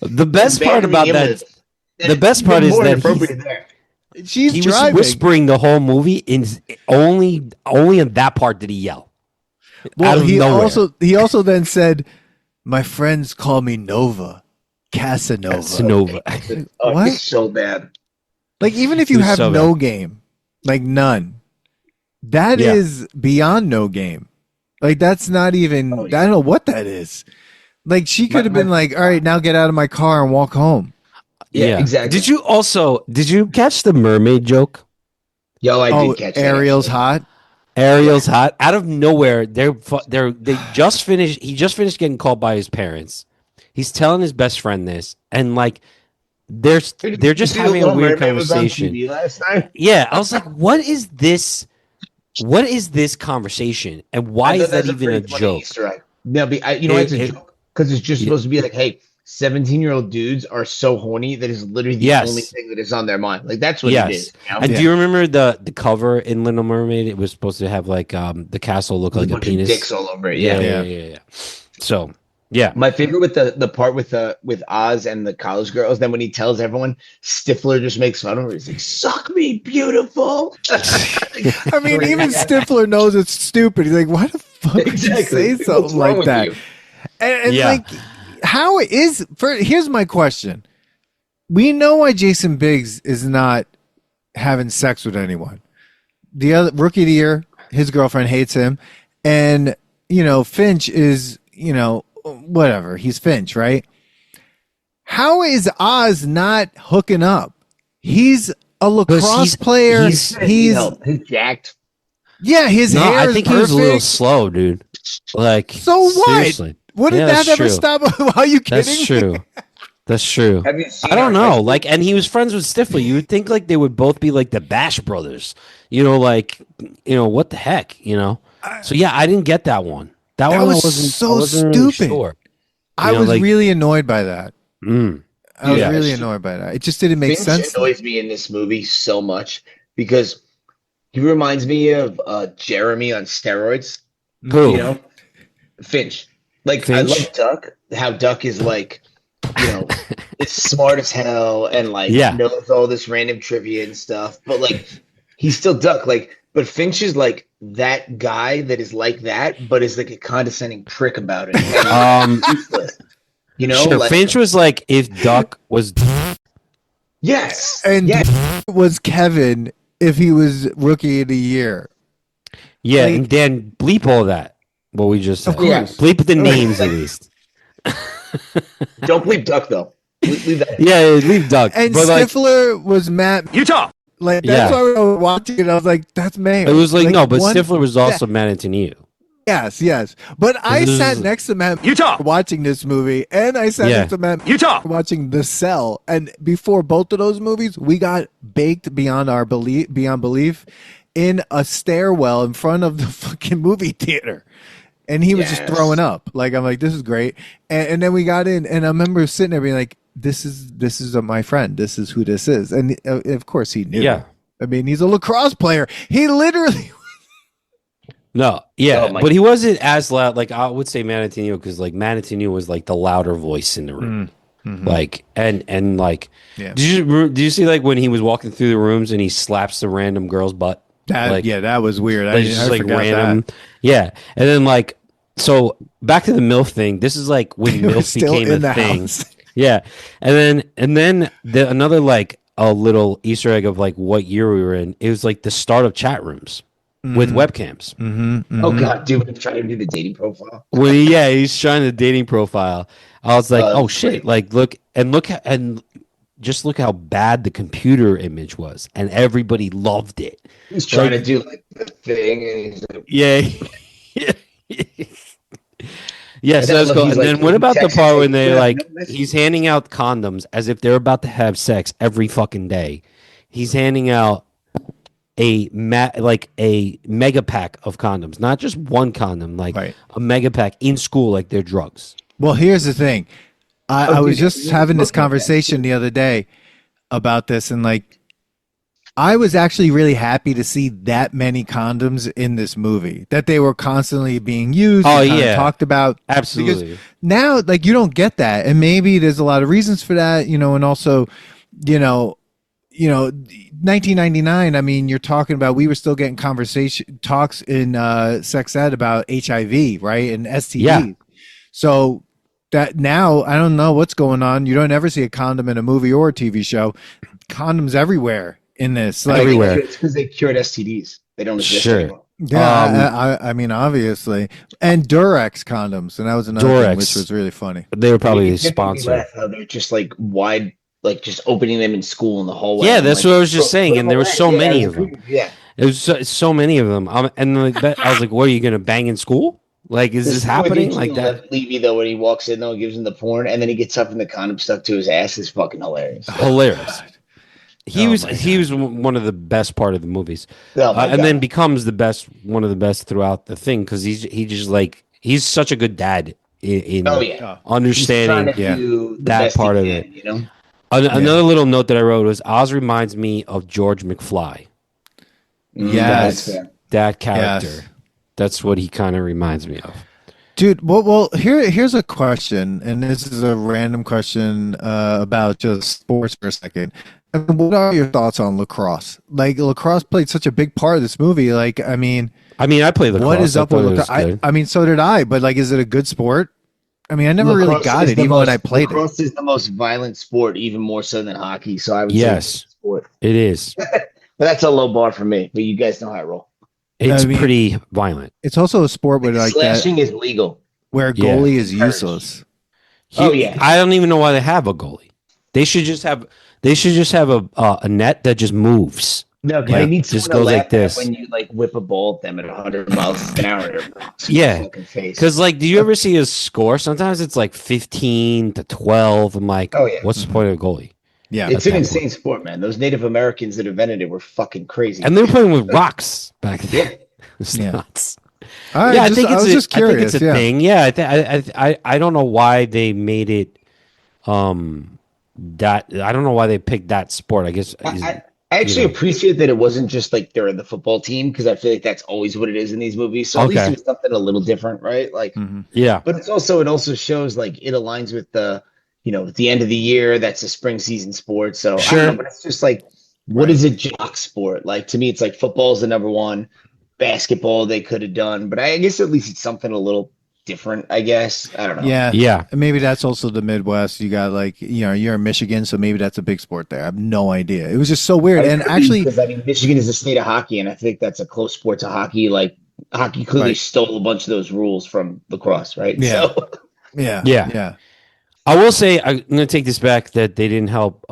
The best part about that, the best part is that he was whispering the whole movie. In only in that part did he yell. Well, he also then said, "My friends call me Nova, Casanova." What? It's so bad. Like, even if you have no game, like none, that is beyond no game. Like, that's not even. I don't know what that is. Like, she could have been like, "All right, now get out of my car and walk home." Yeah, exactly. Did you catch the mermaid joke? Yo, I did catch Ariel's hot. Ariel's hot. Out of nowhere, they just finished. He just finished getting called by his parents. He's telling his best friend this, and like they're just having a weird conversation. Yeah, I was like, what is this? What is this conversation, and why is that even a joke? No, it's a joke because it's just supposed to be like, hey, 17-year-old dudes are so horny that is literally the only thing that is on their mind. Like, that's what it is. You know? And do you remember the cover in Little Mermaid? It was supposed to have like the castle look like a penis. Dicks all over it. Yeah. So yeah, my favorite with the part with Oz and the college girls. Then when he tells everyone, Stifler just makes fun of her. He's like, "Suck me, beautiful." I mean, even Stifler knows it's stupid. He's like, "Why the fuck would you say something like that?" And like, how is here's my question. We know why Jason Biggs is not having sex with anyone. The other Rookie of the Year, his girlfriend hates him, and Finch is whatever. He's Finch, right? How is Oz not hooking up? He's a lacrosse player. He's jacked. Yeah, his hair I think is he was a little perfect. slow, dude. Like, so what? Seriously. What did that ever stop? Are you kidding? That's true. That's true. Have you seen I don't know. Like, and he was friends with Stifler. You would think like they would both be like the Bash brothers. You know, like, what the heck? So yeah, I didn't get that one. That one was wasn't stupid. Really sure. I was really annoyed by that. I was Yeah. really annoyed by that. It just didn't make sense. Finch annoys me in this movie so much because he reminds me of Jeremy on steroids. Who? Finch. Like, Finch? I love Duck. How Duck is like, is smart as hell and like knows all this random trivia and stuff. But like, he's still Duck. Like, but Finch is like that guy that is like that, but is like a condescending prick about it. Useless. Sure. Like, Finch was like if Duck was. Yes. And was Kevin if he was rookie of the year. Yeah, Like, and Dan, bleep all that. What we just said. Of course. Bleep the names at least. Don't bleep Duck though. Leave that. Yeah, leave Duck. And but Stifler was Matt. Utah. Like that's why I was watching it. I was like, "That's Mayo." It was like no, but one- Stifler was also Matt Antoniou. Yes. But I sat next to Matt watching this movie, and I sat next to Matt watching The Cell. And before both of those movies, we got baked beyond belief in a stairwell in front of the fucking movie theater. And he was just throwing up. Like, I'm like, this is great. And then we got in, and I remember sitting there being like, this is my friend. This is who this is. And of course he knew. Yeah. I mean, he's a lacrosse player. He literally. No, yeah, but he wasn't as loud. Like I would say Manatino because like Manatino was like the louder voice in the room. Like and like, did you see like when he was walking through the rooms and he slaps the random girl's butt? That was weird. Like, just like random. That. And then like so back to the MILF thing. This is like when MILF became a thing. Yeah, and then another like a little Easter egg of like what year we were in. It was like the start of chat rooms. With webcams. Oh god, dude, I'm trying to do the dating profile. He's trying the dating profile. I was like, oh shit! Like, look and just look how bad the computer image was, and everybody loved it. He's trying to do like the thing, and he's like, Yes, that's cool. And then what about the part when they like he's handing out condoms as if they're about to have sex every fucking day? He's handing out a mega pack of condoms, not just one condom, like a mega pack in school, like they're drugs. Well, here's the thing. I was just having this conversation the other day about this, and like, I was actually really happy to see that many condoms in this movie, that they were constantly being used. Talked about. Absolutely. Because now, like, you don't get that, and maybe there's a lot of reasons for that, and also, 1999, I mean, you're talking about, we were still getting talks in sex ed about HIV, right? And STDs. Yeah. So that now, I don't know what's going on. You don't ever see a condom in a movie or a TV show. Condoms everywhere in this. Like, everywhere. It's because they cured STDs. They don't exist anymore. Yeah, I mean, obviously. And Durex condoms. And that was another thing, which was really funny. They were probably sponsored. They're just like wide, like just opening them in school in the hallway. Yeah, that's what I was just saying. And there were so many of them. Yeah. It was so many of them. And like, I was like, what, are you going to bang in school? Like, is this happening like that? Levy, though, when he walks in, though, gives him the porn, and then he gets up and the condom stuck to his ass is fucking hilarious. Hilarious. He was one of the best part of the movies, and then becomes one of the best throughout the thing because he's such a good dad in understanding that part of it. Another little note that I wrote was Oz reminds me of George McFly. Yes, that character. Yes. That's what he kind of reminds me of. Dude, well, here's a question, and this is a random question about just sports for a second. I mean, what are your thoughts on lacrosse? Like, lacrosse played such a big part of this movie. Like, I mean, I played lacrosse. What is up with lacrosse? I mean, so did I. But like, is it a good sport? I mean, I never really got it, even when I played it. Lacrosse is the most violent sport, even more so than hockey. So I would say it's sport. It is. But that's a low bar for me. But you guys know how I roll. It's pretty violent. It's also a sport where like slashing is legal. where a goalie is useless. I don't even know why they have a goalie. They should just have a net that just moves. No, because they need someone to laugh like this when you like whip a ball at them at 100 miles an hour. Yeah, because like, do you ever see a score? Sometimes it's like 15-12. I'm like, what's the point of a goalie? Yeah, it's an insane sport, man. Those Native Americans that invented it were fucking crazy, and they were playing with rocks back then. It's nuts. I think it's curious. I think it's a thing. Yeah, I don't know why they made it. That I don't know why they picked that sport. I guess I actually appreciate that it wasn't just like they're the football team, because I feel like that's always what it is in these movies. So at least it was something a little different, right? Like, but it also shows like it aligns with the, at the end of the year, that's a spring season sport. So I don't know, but it's just like, what is a jock sport? Like, to me, it's like football is the number one. Basketball they could have done, but I guess at least it's something a little different, I guess. I don't know. Yeah. And maybe that's also the Midwest. You got like, you're in Michigan, so maybe that's a big sport there. I have no idea. It was just so weird. And actually, because Michigan is a state of hockey, and I think that's a close sport to hockey. Like, hockey clearly stole a bunch of those rules from lacrosse, right? Yeah. So. Yeah. I will say, I'm going to take this back, that they didn't help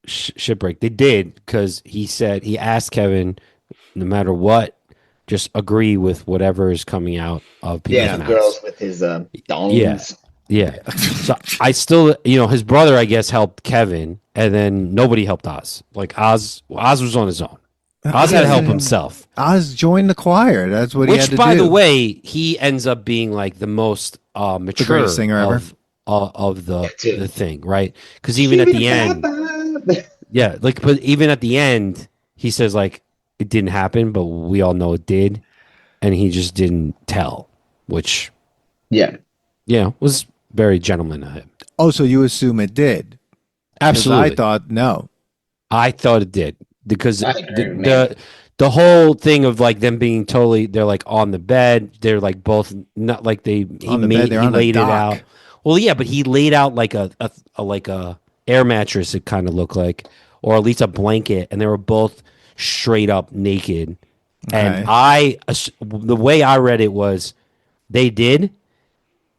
Shipwreck. They did, because he asked Kevin, no matter what, just agree with whatever is coming out of people's mouths. Girls with his dongs. Yeah. So I still, his brother, I guess, helped Kevin, and then nobody helped Oz. Like, Oz was on his own. Oz had to help himself. Oz joined the choir. That's what he had to do. Which, by the way, he ends up being like the most mature singer ever of the thing, right? Because even at the end, but even at the end, he says like, it didn't happen, but we all know it did, and he just didn't tell, which, was very gentleman of him. Oh, so you assume it did? Absolutely. I thought no. I thought it did, because the whole thing of like them being totally, they're like on the bed, they're like both not like he laid it out. Well, yeah, but he laid out like a air mattress. It kind of looked like, or at least a blanket, and they were both straight up naked. And the way I read it was they did,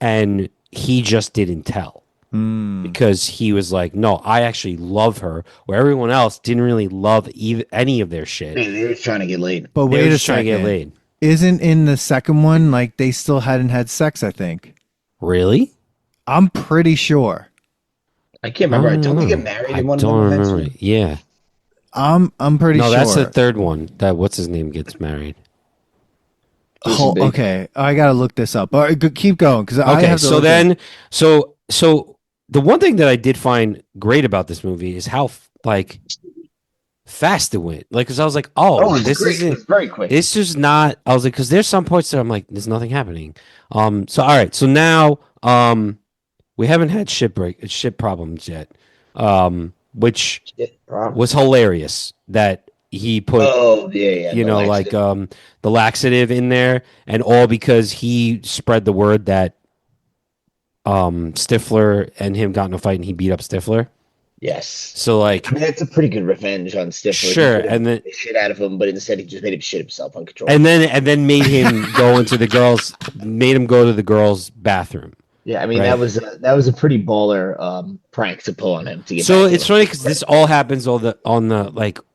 and he just didn't tell because he was like, no, I actually love her, where everyone else didn't really love any of their shit. They were trying to get laid. But wait a second, get laid. Isn't in the second one like they still hadn't had sex? I think. Really? I'm pretty sure. I can't remember. Don't they get married in one of them? I don't remember. Yeah. I'm pretty sure. No, that's the third one. That what's his name gets married. Okay, I gotta look this up. All right, keep going because I have to. So the one thing that I did find great about this movie is how fast it went. Like, because I was like, this isn't very quick. This is not. I was like, because there's some points that I'm like, there's nothing happening. So all right, so now we haven't had ship problems yet. Which was hilarious that he put, the laxative in there, and all because he spread the word that Stifler and him got in a fight and he beat up Stifler. Yes. So like, that's a pretty good revenge on Stifler. Sure, and then shit out of him, but instead he just made him shit himself uncontrollably. And then made him go to the girls' bathroom. Yeah, I mean, that was a pretty baller prank to pull on him to get. So it's funny because this all happens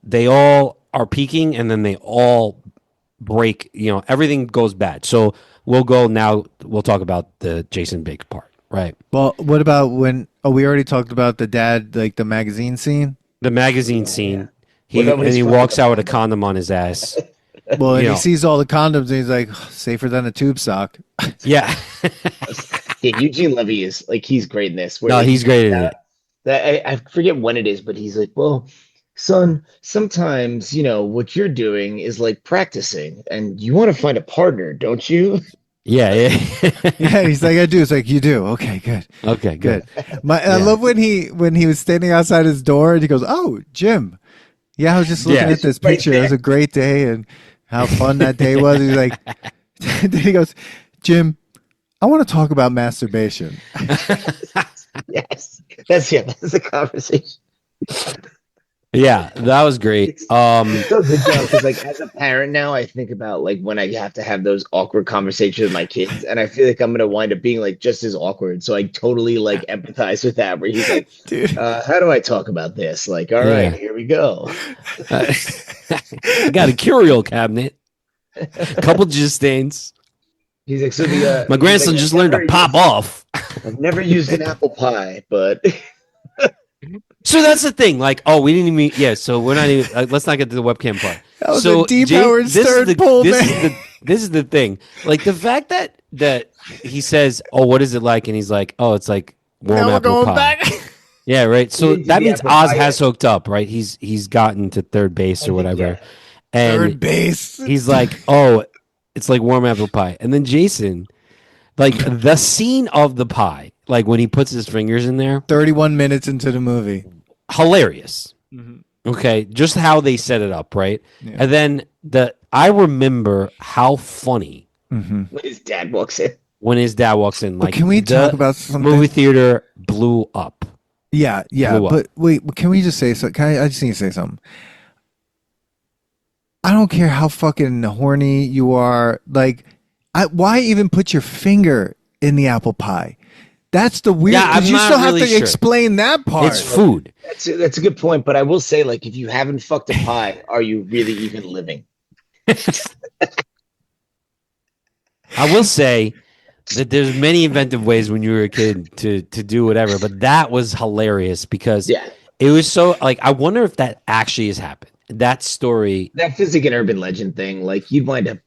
they all are peaking and then they all break. Everything goes bad. So we'll talk about the Jason Biggs part, right? Well, what about when? Oh, we already talked about the dad, like the magazine scene. The magazine scene. He walks out with a condom on his ass. Well, and he sees all the condoms and he's like, safer than a tube sock. Yeah. Yeah, Eugene Levy is like, he's great in this. He's great in it. I forget when it is, but he's like, well, son, sometimes, what you're doing is like practicing and you want to find a partner, don't you? Yeah. Yeah, he's like, I do. It's like, you do. Okay, good. Okay, good. I love when he was standing outside his door and he goes, oh, Jim. Yeah, I was just looking at this picture. It was a great day and how fun that day was. He's like, then he goes, Jim, I want to talk about masturbation. Yes. That's a conversation. Yeah, that was great. It's so good job because, like, as a parent now, I think about like when I have to have those awkward conversations with my kids, and I feel like I'm gonna wind up being like just as awkward. So I totally like empathize with that. Where he's like, "How do I talk about this?" Like, all right, here we go. I got a curio cabinet, a couple jizz stains. He's like, so my grandson just learned to pop off. I've never used an apple pie, but. So that's the thing. Like, oh, we didn't even. Yeah, so we're not even. Let's not get to the webcam part. That was a deep Howard Stern pull, man. This is the thing. Like the fact that he says, "Oh, what is it like?" and he's like, "Oh, it's like warm apple pie." Back. Yeah, right. So that means Oz has hooked up, right? He's gotten to third base or whatever. Yeah. And third base. He's like, "Oh, it's like warm apple pie," and then Jason, like the scene of the pie. Like when he puts his fingers in there. 31 minutes into the movie. Hilarious. Mm-hmm. Okay. Just how they set it up, right? Yeah. And then I remember how funny when his dad walks in. Like, can we talk about something? Movie theater blew up. Yeah. But wait, can we just say something? I just need to say something. I don't care how fucking horny you are. Like, why even put your finger in the apple pie? That's the weird. Yeah, you still have to explain that part. It's food. That's a good point. But I will say, like, if you haven't fucked a pie, are you really even living? I will say that there's many inventive ways when you were a kid to do whatever, but that was hilarious because it was so like. I wonder if that actually has happened. That story. That feels like an urban legend thing. Like you'd wind up,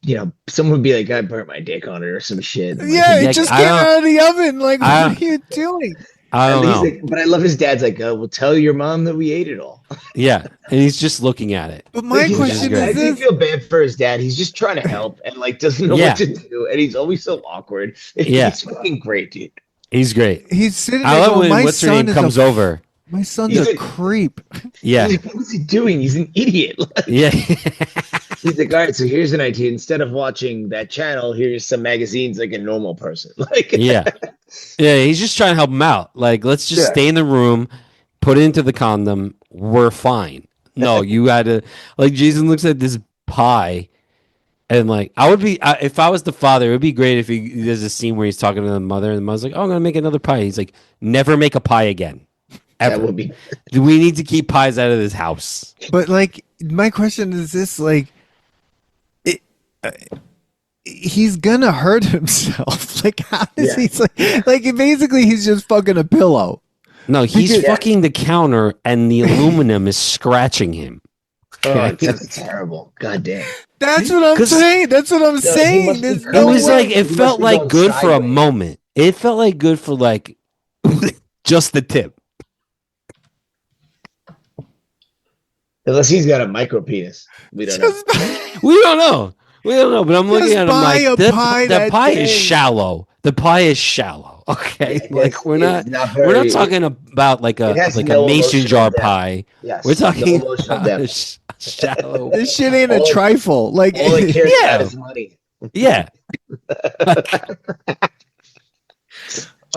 someone would be like, I burnt my dick on it or some shit. Yeah, it just came out of the oven. Like, what are you doing? I don't know. Like, but I love his dad's like, well, tell your mom that we ate it all. Yeah, and he's just looking at it. But my question is, I do feel bad for his dad. He's just trying to help and like doesn't know what to do, and he's always so awkward. He's fucking great, dude. He's great. He's sitting there. I love when what's her name comes over. My son's a creep. Yeah. He's like, what is he doing? He's an idiot. Yeah. He's like, all right, so here's an idea. Instead of watching that channel, here's some magazines like a normal person. Like, yeah. He's just trying to help him out. Like, let's just stay in the room, put it into the condom. We're fine. No, you had to. Like, Jason looks at this pie, and like, I would be if I was the father. It would be great if there's a scene where he's talking to the mother, and the mother's like, "Oh, I'm gonna make another pie." He's like, "Never make a pie again." Ever. That would be. We need to keep pies out of this house. But like, my question is this: like, he's gonna hurt himself. Like, how does he? Like, basically, he's just fucking a pillow. No, he's fucking the counter, and the aluminum is scratching him. Oh, that's terrible. God damn. That's what I'm saying. That's what I'm saying. It was like it felt like good for a moment. It felt like good for like just the tip. Unless he's got a micro penis. We don't know. We don't know. But I'm looking at him like the pie is shallow. The pie is shallow. Okay. Like we're not talking about like a mason jar pie. Yes. We're talking about shallow. This shit ain't a trifle. Like all it cares about is money. Yeah.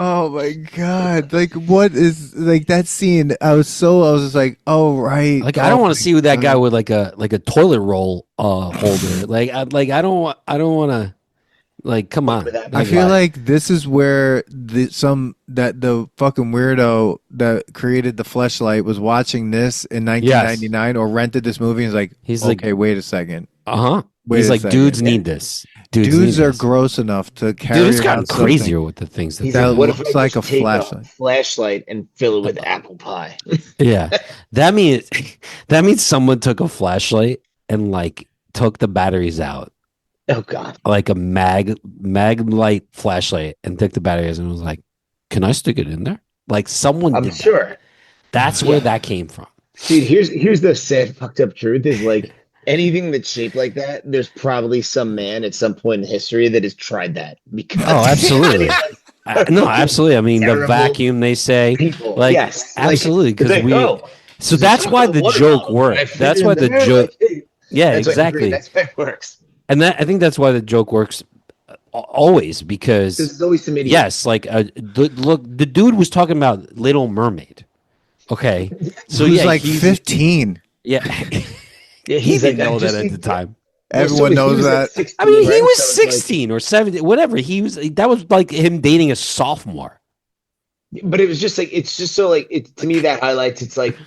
Oh my god! Like, what is like that scene? I was just like, oh right. Like, I don't want to see that guy with like a toilet roll holder. I don't want to. Like, come on. I feel like this is where the fucking weirdo that created the fleshlight was watching this in 1999 or rented this movie and he's like, okay, wait a second. He's like, dudes need this. Dudes are gross enough to carry. Dude, it's gotten crazier with the things that looks like a flashlight. Flashlight and fill it with apple pie. Yeah, that means someone took a flashlight and like took the batteries out. Oh god! Like a mag light flashlight and took the batteries and was like, "Can I stick it in there?" Like someone. I'm sure. That's where that came from. Dude, here's the sad, fucked up truth: is like. Anything that's shaped like that, there's probably some man at some point in history that has tried that. Because absolutely. No, absolutely. I mean, the vacuum, they say. People. Like, yes. Absolutely. Because so that's why the joke works. That's why the joke. Yeah, exactly. That's why it works. And I think that's why the joke works always, because there's always some idiot. Yes, like, look, the dude was talking about Little Mermaid. Okay. So Who's like 15. Yeah. He didn't know that at the time. Everyone knows that. Like 16, I mean, he right? was So 16 or 17, whatever. That was like him dating a sophomore. But it was just like, it's just so like, to me that highlights, it's like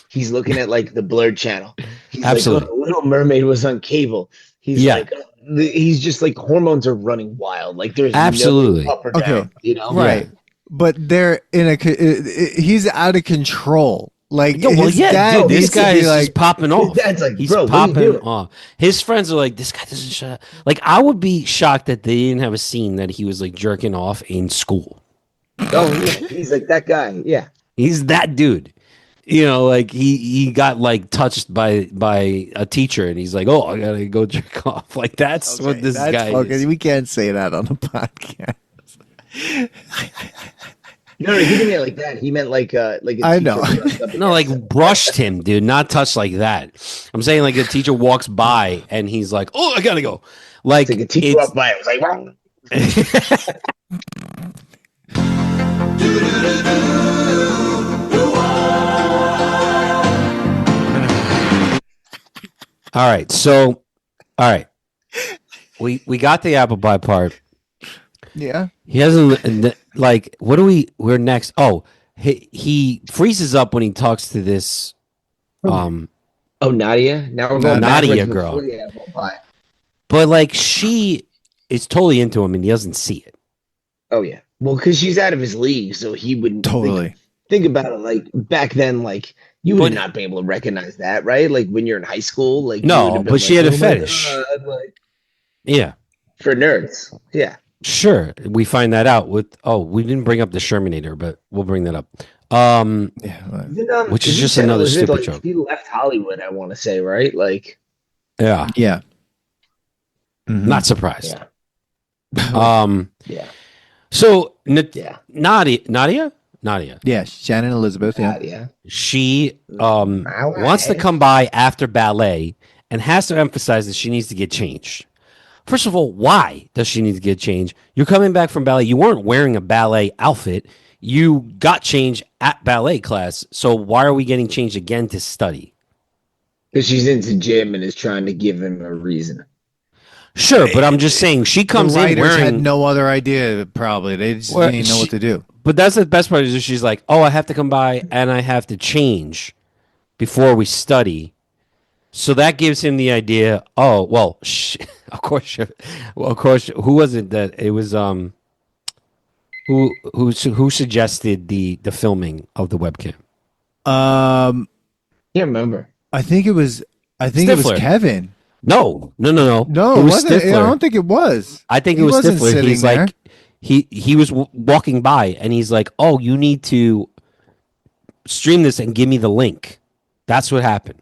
he's looking at like the blurred channel. He's Absolutely. like, Little Mermaid was on cable. He's like, he's just like, hormones are running wild. Like there's absolutely no up or down, you know? Right. Yeah. But they're he's out of control. Like, dude, this guy is like, popping off. He's popping off. His friends are like, this guy doesn't shut up. Like, I would be shocked that they didn't have a scene that he was like jerking off in school. Oh, yeah. He's like that guy. Yeah. He's that dude. You know, like he got like touched by a teacher and he's like, oh, I gotta go jerk off. Like, that's what this guy is. We can't say that on the podcast. No, he didn't mean it like that. He meant like I know. No, like brushed him, dude, not touched like that. I'm saying like a teacher walks by and he's like, "Oh, I gotta go." Like a teacher walked by. It was like, wrong. All right. We got the apple pie part. Yeah. He hasn't like. We're next. Oh, he freezes up when he talks to this. Nadia. Now we're going Nadia girl. But like, she is totally into him and he doesn't see it. Oh yeah. Well, because she's out of his league, so he wouldn't totally think about it. Like back then, like you would not be able to recognize that, right? Like when you're in high school, like no, but she had a fetish. Yeah, for nerds. Yeah. Sure, we find that out with. Oh, we didn't bring up the Shermanator, but we'll bring that up. Which is just another stupid joke. He left Hollywood, I want to say, right? Like, yeah. Mm-hmm. Not surprised. Yeah. So Nadia. Yeah, Shannon Elizabeth. Yeah. Nadia. She wants to come by after ballet and has to emphasize that she needs to get changed. First of all, why does she need to get changed? You're coming back from ballet. You weren't wearing a ballet outfit. You got changed at ballet class. So why are we getting changed again to study? Because she's into gym and is trying to give him a reason. Sure, but I'm just saying she comes in wearing. Had no other idea. Probably they just didn't know what to do. But that's the best part is she's like, "Oh, I have to come by and I have to change before we study." So that gives him the idea. Oh, well, of course. Who was it that it was? Who suggested the filming of the webcam? Can't remember. I think it was Kevin. No. No, it wasn't. I don't think it was. I think it was Stifler. He's there. Like he was walking by and he's like, "Oh, you need to stream this and give me the link." That's what happened.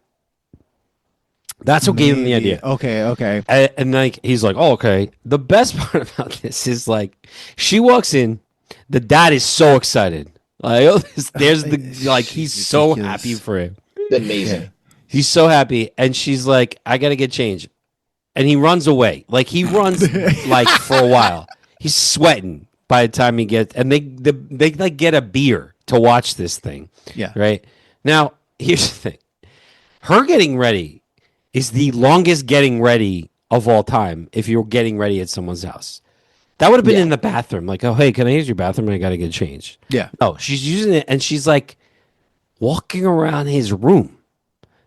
That's what gave him the idea. Okay. And like he's like, "Oh, okay." The best part about this is like she walks in, the dad is so excited. Like, there's he's so happy for him. Amazing. Yeah. He's so happy, and she's like, "I gotta get changed," and he runs away. Like he runs like for a while. He's sweating by the time he gets, and they like get a beer to watch this thing. Yeah. Right now, here's the thing: her getting ready is the longest getting ready of all time. If you're getting ready at someone's house, that would have been in the bathroom. Like, oh hey, can I use your bathroom? I gotta get changed. Yeah. No, she's using it, and she's like walking around his room.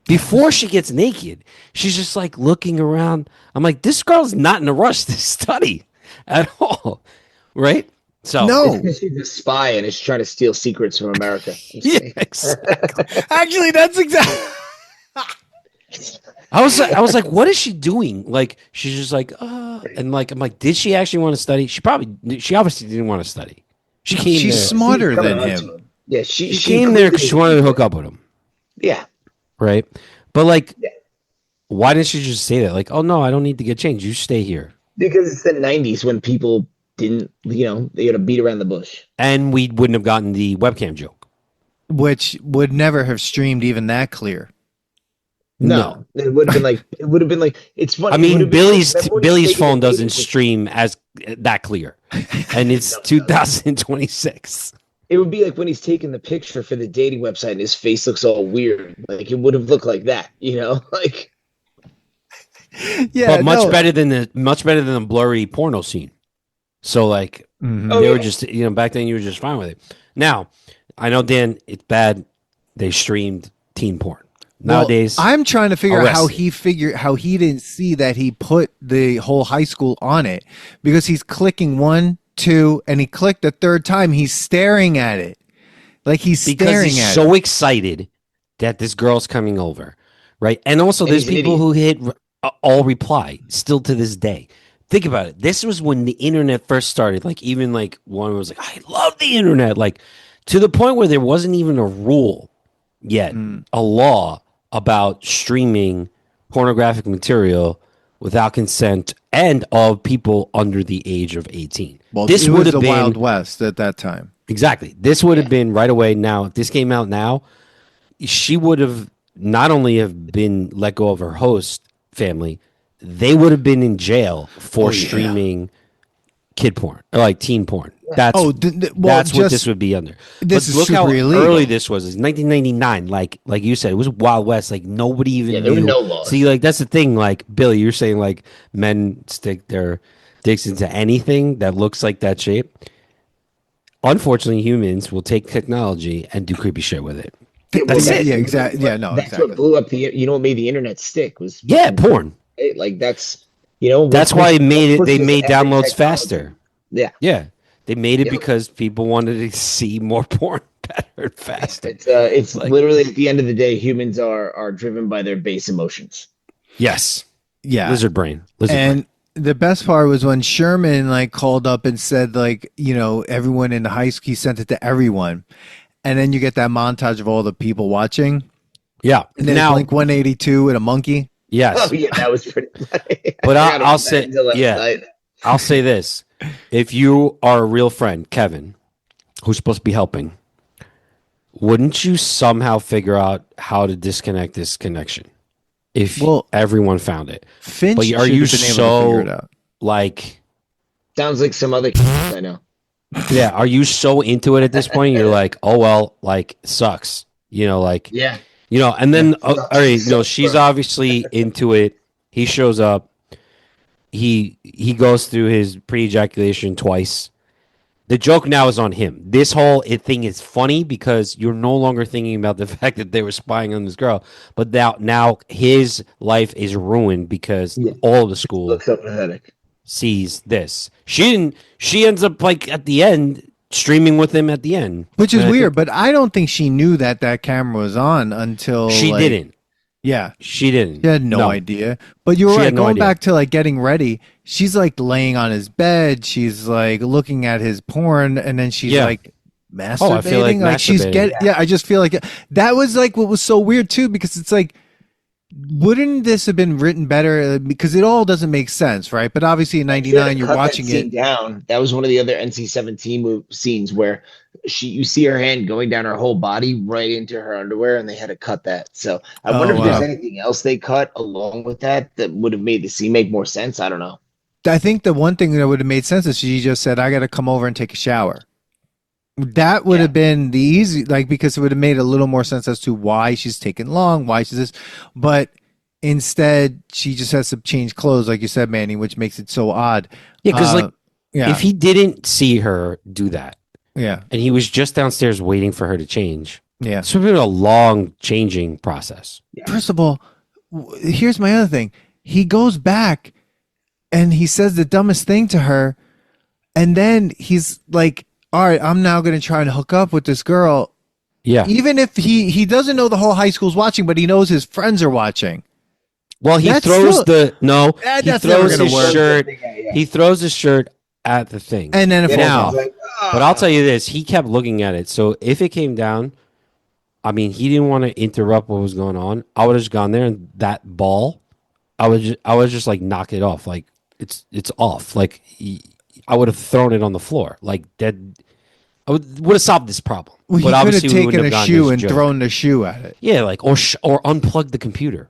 Before she gets naked, she's just like looking around. I'm like, this girl's not in a rush to study at all, right? So no, she's a spy and is trying to steal secrets from America. Yeah, exactly. Actually, that's exactly. I was like, what is she doing? Like, she's just like, and like, I'm like, did she actually want to study? She obviously didn't want to study. She's smarter than him. Yeah, she came there because she wanted to hook up with him. Yeah. Right. But like, why didn't she just say that? Like, oh no, I don't need to get changed. You stay here. Because it's the 90s when people didn't, they had to beat around the bush. And we wouldn't have gotten the webcam joke. Which would never have streamed even that clear. No. It would have been like, it's funny. I mean, Billy's phone doesn't stream as that clear. And it's 2026. it would be like when he's taking the picture for the dating website and his face looks all weird. Like it would have looked like that, you know? Like but much better than the blurry porno scene. So like they were just, you know, back then you were just fine with it. Now, I know, Dan, it's bad they streamed teen porn. Nowadays, I'm trying to figure out how he didn't see that he put the whole high school on it, because he's clicking 1, 2, and he clicked the third time. He's staring at it, like he's so excited that this girl's coming over, right? And also, there's people who hit all reply still to this day. Think about it. This was when the internet first started. Like even like one was like, I love the internet, like to the point where there wasn't even a rule yet, a law about streaming pornographic material without consent and of people under the age of 18. Well, this would have been the Wild West at that time. Exactly. This would have been right away. Now, if this came out now, she would have not only have been let go of her host family, they would have been in jail for streaming kid porn or like teen porn. That's that's what this would be under. This is look how illegal. Early this was. It's 1999. Like you said, it was Wild West. Like nobody even knew. There were no laws. See, like that's the thing. Like Billy, you're saying like men stick their dicks into anything that looks like that shape. Unfortunately, humans will take technology and do creepy shit with it. That's it. Yeah, exactly. Yeah, no, that's what blew up what made the internet stick was porn. Like that's that's why they made downloads faster. Yeah. They made it because people wanted to see more porn better and faster. It's like, literally at the end of the day, humans are driven by their base emotions. Yes. Yeah. Lizard brain. The best part was when Sherman like called up and said like, you know, everyone in the high school, he sent it to everyone. And then you get that montage of all the people watching. Yeah. And then Blink 182 with a monkey. Yes. Oh, yeah, that was pretty funny. But I'll say, I'll say this. If you are a real friend, Kevin, who's supposed to be helping, wouldn't you somehow figure out how to disconnect this connection? If everyone found it. Finch but are you so like... Sounds like some other I know. Yeah, are you so into it at this point? You're like, oh, well, like, sucks. You know, like... Yeah. You know, and then, all right, she's obviously into it. He shows up. He goes through his pre-ejaculation twice. The joke now is on him. This whole thing is funny because you're no longer thinking about the fact that they were spying on this girl. But now his life is ruined because all of the school looks so pathetic. Sees this. She ends up like at the end streaming with him at the end. Which is weird, but I don't think she knew that camera was on until she didn't. Yeah. She didn't. She had no idea. But you were right. Going back to like getting ready, she's like laying on his bed. She's like looking at his porn, and then she's like masturbating. Oh, I feel like she's I just feel like that was like what was so weird too, because it's like, wouldn't this have been written better? Because it all doesn't make sense, right? But obviously in '99, you're watching it down. That was one of the other NC-17 scenes where you see her hand going down her whole body right into her underwear, and they had to cut that. So I wonder if there's anything else they cut along with that would have made the scene make more sense. I don't know. I think the one thing that would have made sense is she just said, "I got to come over and take a shower." That would have been the easy, like, because it would have made a little more sense as to why she's taking long, why she's this. But instead, she just has to change clothes, like you said, Manny, which makes it so odd. Yeah, because if he didn't see her do that, and he was just downstairs waiting for her to change, this would have been a long changing process. First of all, here's my other thing. He goes back and he says the dumbest thing to her, and then he's like, all right, I'm now going to try and hook up with this girl. Yeah. Even if he doesn't know the whole high school's watching, but he knows his friends are watching. Well, he throws his shirt. He throws his shirt at the thing. And then it falls off. But I'll tell you this, he kept looking at it. So if it came down, I mean, he didn't want to interrupt what was going on. I would have just gone there, and that ball, I would just like knock it off. Like it's off. Like I would have thrown it on the floor. Like dead. I would have solved this problem. Well, he could have taken a shoe and thrown the shoe at it. Yeah, like or unplug the computer.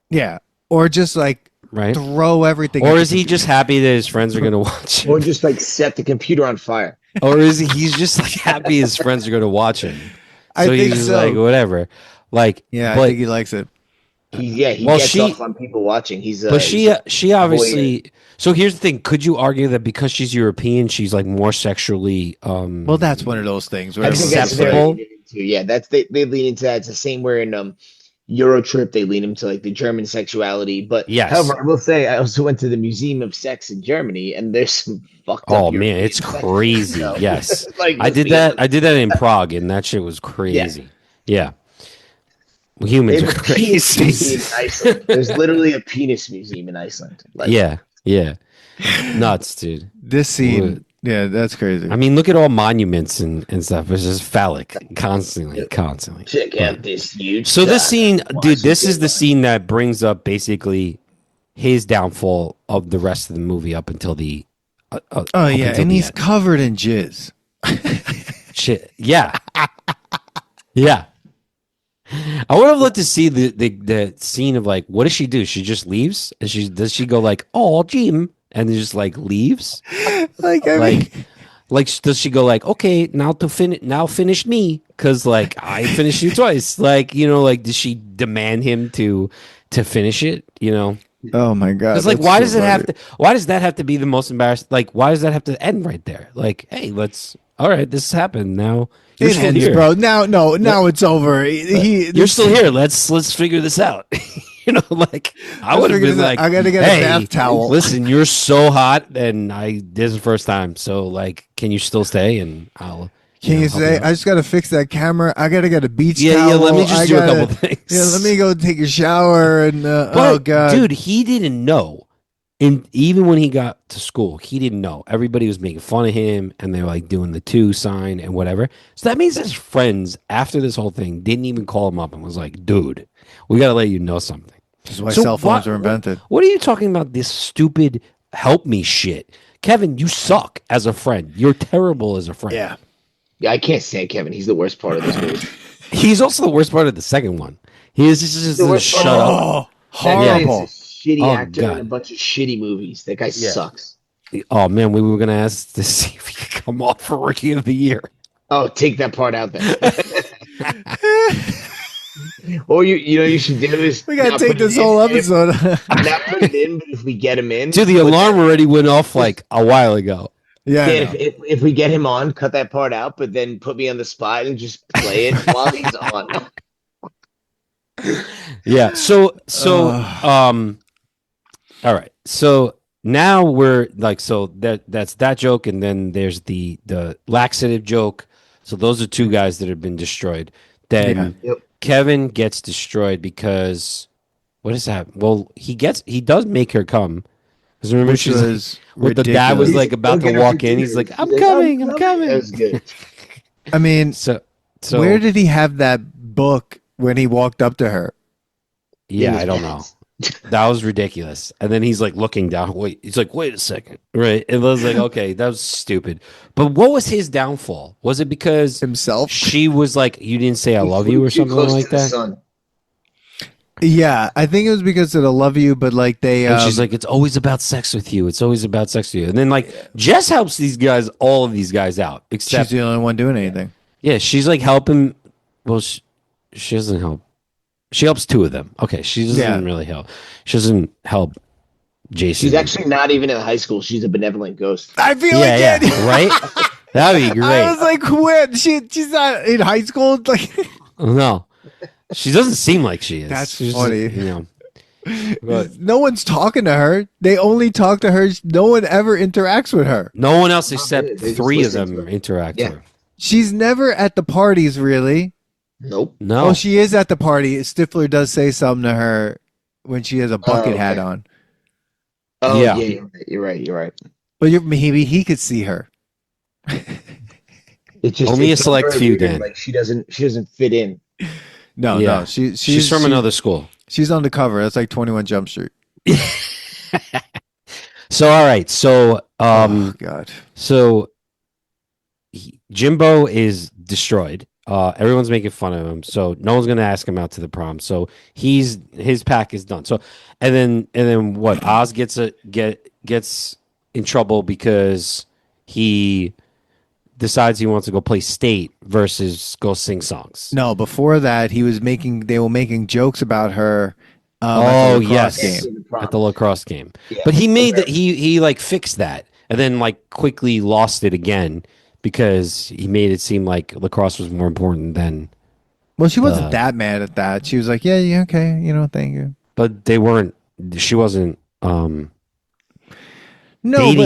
Yeah, or just like throw everything. Or is he just happy that his friends are going to watch it? Or just like set the computer on fire. Or is he's just like happy his friends are going to watch him? I think he's just like whatever. Like, yeah, but, I think he likes it. He gets off on people watching. But she obviously. So here's the thing: could you argue that because she's European, she's like more sexually? Well, that's one of those things. Where acceptable. Yeah, that's they lean into that. It's the same where in Euro Trip they lean into like the German sexuality. But yes. However, I will say I also went to the Museum of Sex in Germany, and there's some fucked up. Oh man, it's crazy. Sex, yes, like, I did that. I did that in Prague, and that shit was crazy. Yeah. Humans are crazy. In Iceland. There's literally a penis museum in Iceland. Like, yeah, nuts, dude. This scene, yeah, that's crazy. I mean, look at all monuments and stuff. It's just phallic, constantly. Check out this huge. So this scene, dude, this is the scene that brings up basically his downfall of the rest of the movie up until the. Oh yeah, and he's covered in jizz. Shit, yeah, yeah. I would have loved to see the scene of like, what does she do? She just leaves, and does she go like, "Oh, Jim," and then just like leaves? Like does she go like, "Okay, now finish me," because like I finished you twice. Like, you know, like does she demand him to finish it? You know? Oh my god! Because like, why does it have to? Why does that have to be the most embarrassing? Like, why does that have to end right there? Like, hey, all right, this happened now. You're still here, bro. Now it's over. You're still here. Let's figure this out. You know, like I would have been like, I gotta get a bath towel. Listen, you're so hot, and this is the first time. So, like, can you still stay? And I'll. Can you say I just gotta fix that camera? I gotta get a beach towel. Yeah. Let me just do a couple things. Yeah, let me go take a shower. And oh god, dude, he didn't know. And even when he got to school, he didn't know. Everybody was making fun of him, and they're like doing the 2 sign and whatever. So that means his friends, after this whole thing, didn't even call him up and was like, "Dude, we got to let you know something." This is why cell phones were invented. What are you talking about? This stupid help me shit, Kevin. You suck as a friend. You're terrible as a friend. Yeah, I can't stand Kevin. He's the worst part of this movie. He's also the worst part of the second one. He is just shut up. Horrible. Shitty actor in a bunch of shitty movies. That guy sucks. Oh man, we were gonna ask to see if he could come off for Rookie of the Year. Oh, take that part out then. Or you should do is we gotta take this whole episode. Not put it in, but if we get him in, dude, the alarm already went off like a while ago. Yeah. If we get him on, cut that part out, but then put me on the spot and just play it while he's on. Yeah. So all right. So now we're like, so that's that joke, and then there's the laxative joke. So those are 2 guys that have been destroyed. Then Kevin gets destroyed because what is that? Well, he does make her come. Because remember, the dad was like about to walk in. He's like, I'm coming. That was good. I mean, so where did he have that book when he walked up to her? Yeah, I don't know. That was ridiculous. And then he's like looking down. He's like, wait a second. Right. And I was like, okay, that was stupid. But what was his downfall? Was it because himself? She was like, you didn't say I love you or something like that? Yeah, I think it was because of the love you, but like and she's like, it's always about sex with you. It's always about sex with you. And then like Jess helps all of these guys out. Except she's the only one doing anything. Yeah, she's like helping. Well, she doesn't help. She helps 2 of them. Okay, she doesn't really help. She doesn't help Jason. She's actually not even in high school. She's a benevolent ghost. I feel like it. Right? That'd be great. I was like, when she's not in high school. Like, no, she doesn't seem like she is. That's she's funny. Just, but no one's talking to her. They only talk to her. No one ever interacts with her. No one else except 3 of them interact with her. She's never at the parties, really. Nope. No. Oh, she is at the party. Stifler does say something to her when she has a bucket hat on. Oh, yeah. You're right. But maybe he could see her. It's just only a select few, Dan. Like she doesn't fit in. No. She's from another school. She's on the cover. That's like 21 Jump Street. So all right. So oh God. So Jimbo is destroyed. Everyone's making fun of him, so no one's gonna ask him out to the prom. So his pack is done. So and then what? Oz gets in trouble because he decides he wants to go play state versus go sing songs. No, before that, they were making jokes about her. At the lacrosse game. Yeah. But he made that he like fixed that and then like quickly lost it again because he made it seem like lacrosse was more important than. Well, she wasn't that mad at that. She was like, yeah, okay, thank you. But they weren't. She wasn't dating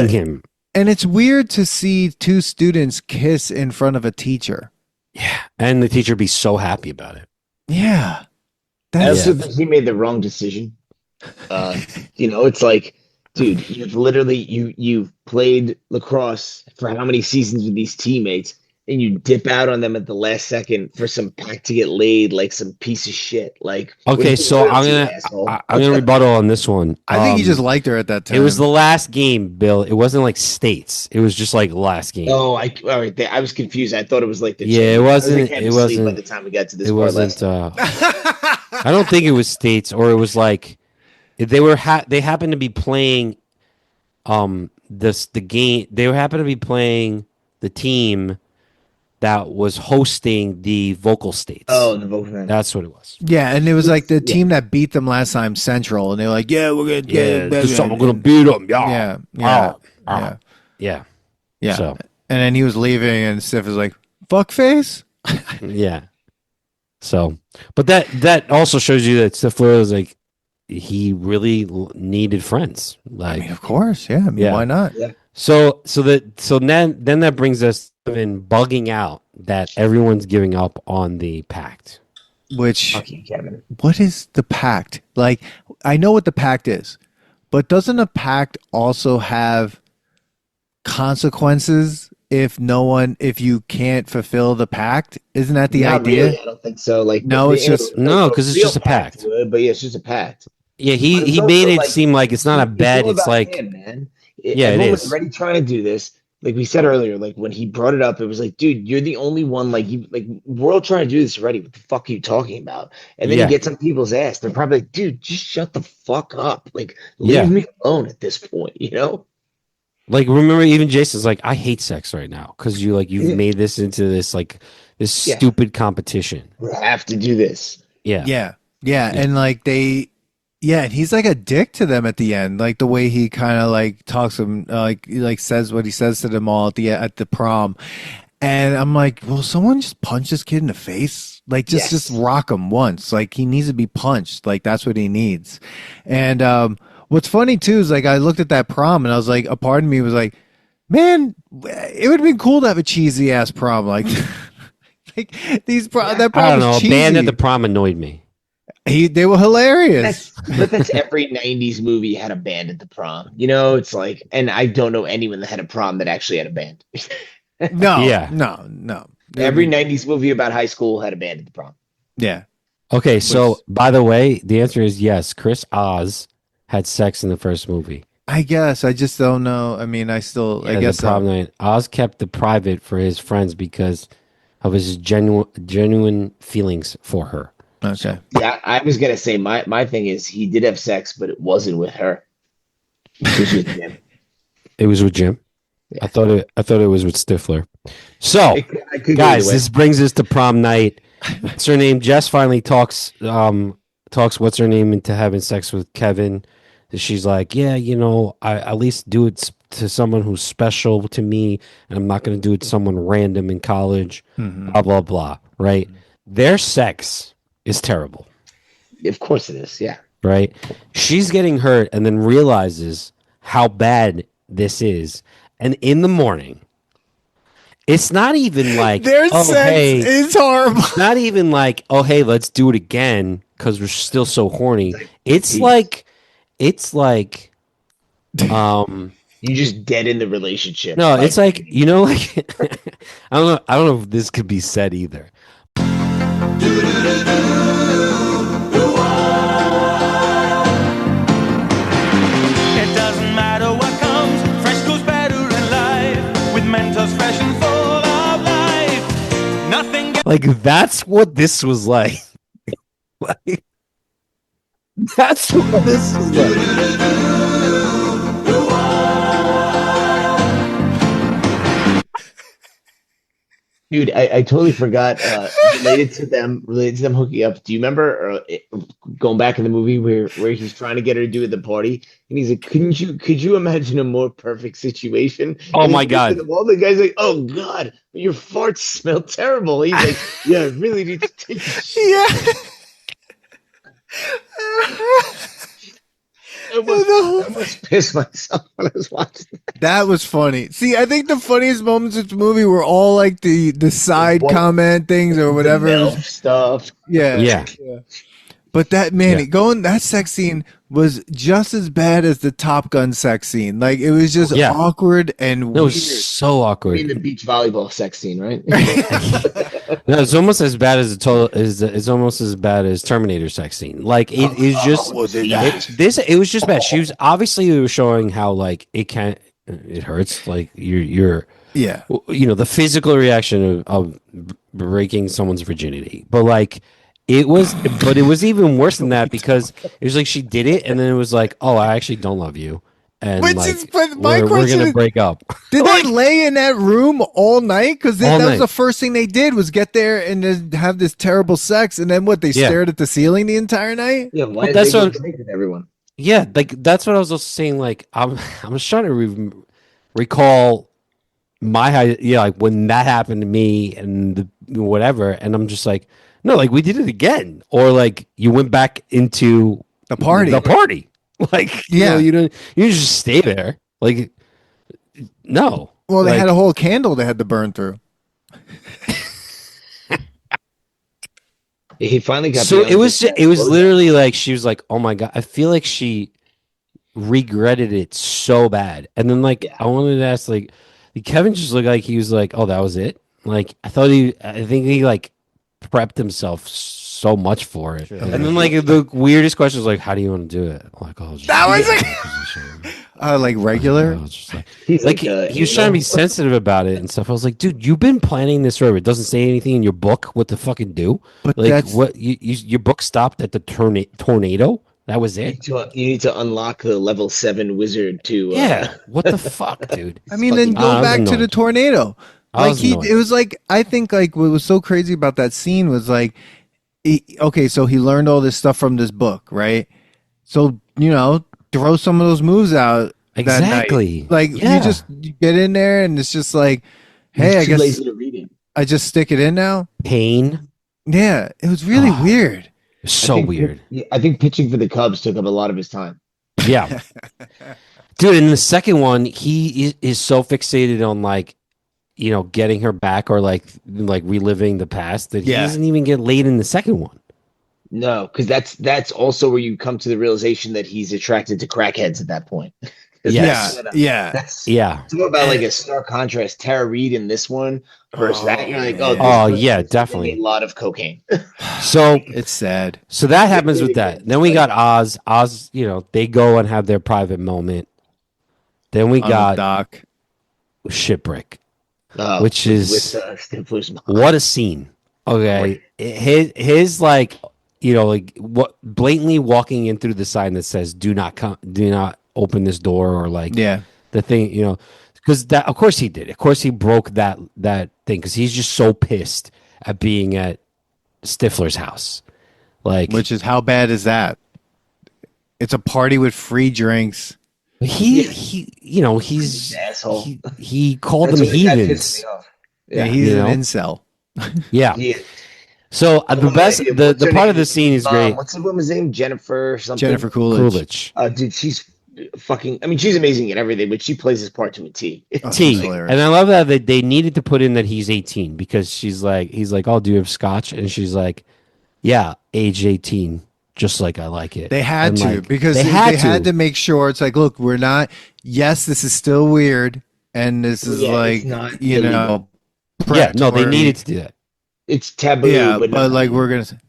him. And it's weird to see two students kiss in front of a teacher. Yeah, and the teacher be so happy about it. Yeah. I also think he made the wrong decision. It's like, dude, you've played lacrosse for how many seasons with these teammates, and you dip out on them at the last second for some Pact to get laid, like some piece of shit. Like, okay, so I'm gonna rebuttal on this one. I think he just liked her at that time. It was the last game, Bill. It wasn't like states. It was just like last game. Oh, all right. I was confused. I thought it was like the. Yeah, it wasn't. It wasn't. By the time we got to this, it wasn't. I don't think it was states, or it was like they happened to be playing the game. They happened to be playing the team that was hosting the vocal states. Oh, the vocal states. That's what it was. Yeah, and it was like the team that beat them last time, Central, and they're like, "Yeah, we're gonna beat them." Yeah. So, and then he was leaving, and Steph was like, "Fuck face." Yeah. So, but that also shows you that Stifler was like, he really needed friends. Like, of course, yeah. Why not? Yeah. So then that brings us in bugging out that everyone's giving up on the Pact. Which, what is the Pact? Like, I know what the Pact is, but doesn't a Pact also have consequences if you can't fulfill the Pact? Isn't that the idea? Really, I don't think so. Like, no, it's just because it's just a Pact. But yeah, it's just a Pact. Yeah, he made it seem like it's not a bet. It's like him, man. Everyone was already trying to do this. Like we said earlier, like when he brought it up, it was like, dude, you're the only one. Like we're all trying to do this already. What the fuck are you talking about? And then he gets on people's ass. They're probably like, dude, just shut the fuck up. Like leave me alone at this point. Like remember, even Jason's like, I hate sex right now because you've made this into this this stupid competition. We have to do this. Yeah, and like and he's like a dick to them at the end, like the way he kind of like talks to them, like says what he says to them all at the prom, and I'm like, will someone just punch this kid in the face? Like just rock him once. Like he needs to be punched. Like that's what he needs. And what's funny too is like I looked at that prom and I was like, a part of me was like, man, it would have been cool to have a cheesy ass prom like. Like that prom. I don't know. Cheesy. Band at the prom annoyed me. They were hilarious. That's every 90s movie had a band at the prom. It's like, and I don't know anyone that had a prom that actually had a band. No. Every 90s movie about high school had a band at the prom. Yeah. Okay, so by the way, the answer is yes. Chris Oz had sex in the first movie. I guess. I just don't know. I mean, I guess the prom night. Oz kept the private for his friends because of his genuine feelings for her. Okay. Yeah, I was gonna say my thing is he did have sex, but it wasn't with her. It was with Jim. It was with Jim. Yeah. I thought it was with Stifler. So, guys, this brings us to prom night. What's her name? Jess finally talks what's her name into having sex with Kevin. She's like, yeah, I at least do it to someone who's special to me, and I'm not going to do it to someone random in college. Mm-hmm. Blah blah blah. Right? Their sex is terrible. Of course it is, yeah. Right? She's getting hurt and then realizes how bad this is. And in the morning, it's not even like, their sex is horrible. It's not even like, oh, hey, let's do it again because we're still so horny. It's like, you just dead in the relationship. No, it's like, like, I don't know if this could be said either. Like that's what this was like. Like that's what this was like. Dude, I totally forgot. Related to them hooking up. Do you remember going back in the movie where he's trying to get her to do it at the party, and he's like, could you imagine a more perfect situation?" Oh And my God! All the guys like, "Oh God, your farts smell terrible." He's like, "Yeah, I really need to take a shit." Yeah. I almost pissed myself when I was watching that. That was funny. See, I think the funniest moments of the movie were all like the side comment things or whatever. The MILF stuff. Yeah. But that that sex scene was just as bad as the Top Gun sex scene. Like it was just awkward and weird. It was so awkward. I mean, the beach volleyball sex scene, right? No, it's almost as bad as it's almost as bad as Terminator sex scene. Like it is just it was just bad. She was obviously showing how like it hurts. Like you're the physical reaction of breaking someone's virginity, but like. It was even worse than that because it was like she did it and then it was like, oh, I actually don't love you. And but we're going to break up. Did they lay in that room all night? Because that was the first thing they did was get there and just have this terrible sex. And then what? They stared at the ceiling the entire night? Yeah, why that's what everyone. Yeah, like that's what I was also saying. Like I'm just trying to recall like when that happened to me and whatever. And I'm just like, no, like we did it again, or like you went back into the party. Like you didn't just stay there. Like no. Well, they had a whole candle they had to burn through. He finally got. So it was literally like she was like, oh my God, I feel like she regretted it so bad, and then like I wanted to ask like Kevin just looked like he was like, oh, that was it. Like I think he like prepped himself so much for it, and then like the weirdest question was like, "How do you want to do it?" Like, oh, that was like regular. He was trying to be sensitive about it and stuff. I was like, dude, you've been planning this forever. It doesn't say anything in your book what to fucking do. But like, what your book stopped at the tornado? That was it. You need to unlock the level 7 wizard to. What the fuck, dude? I mean, then go back to the tornado. Like it was like I think like what was so crazy about that scene was like, so he learned all this stuff from this book, right? So throw some of those moves out. Exactly. Like you just get in there and it's just like, hey, I guess lazy to read it. I just stick it in now. Pain. Yeah, it was really weird. So weird. I think pitching for the Cubs took up a lot of his time. Yeah, dude. In the second one, he is so fixated on like. Getting her back or like reliving the past that he doesn't even get laid in the second one. No, because that's also where you come to the realization that he's attracted to crackheads at that point. It's more about like a stark contrast. Tara Reid in this one versus that. You're like, definitely a lot of cocaine. So it's sad. So that happens with that. Then we got Oz. Oz, they go and have their private moment. Then we got Doc Shipwreck. Which is with, what a scene. Okay, his like what blatantly walking in through the sign that says do not open this door, or like the thing because that of course he did. Of course he broke that thing because he's just so pissed at being at Stifler's house. Like, which is how bad is that? It's a party with free drinks. He's an asshole. He called them heathens. He's an incel. Yeah. So the part of the scene is great. What's the woman's name? Jennifer something. Jennifer Coolidge. Dude, she's fucking. I mean, she's amazing at everything, but she plays this part to a T. And I love that they needed to put in that he's 18 because he's like, oh, do you have scotch? And she's like, yeah, age 18. Just like I like it. They had to because they had to make sure it's like, look, we're not. Yes, this is still weird, and this is like not, they needed to do that. It's taboo. Yeah, but like we're gonna say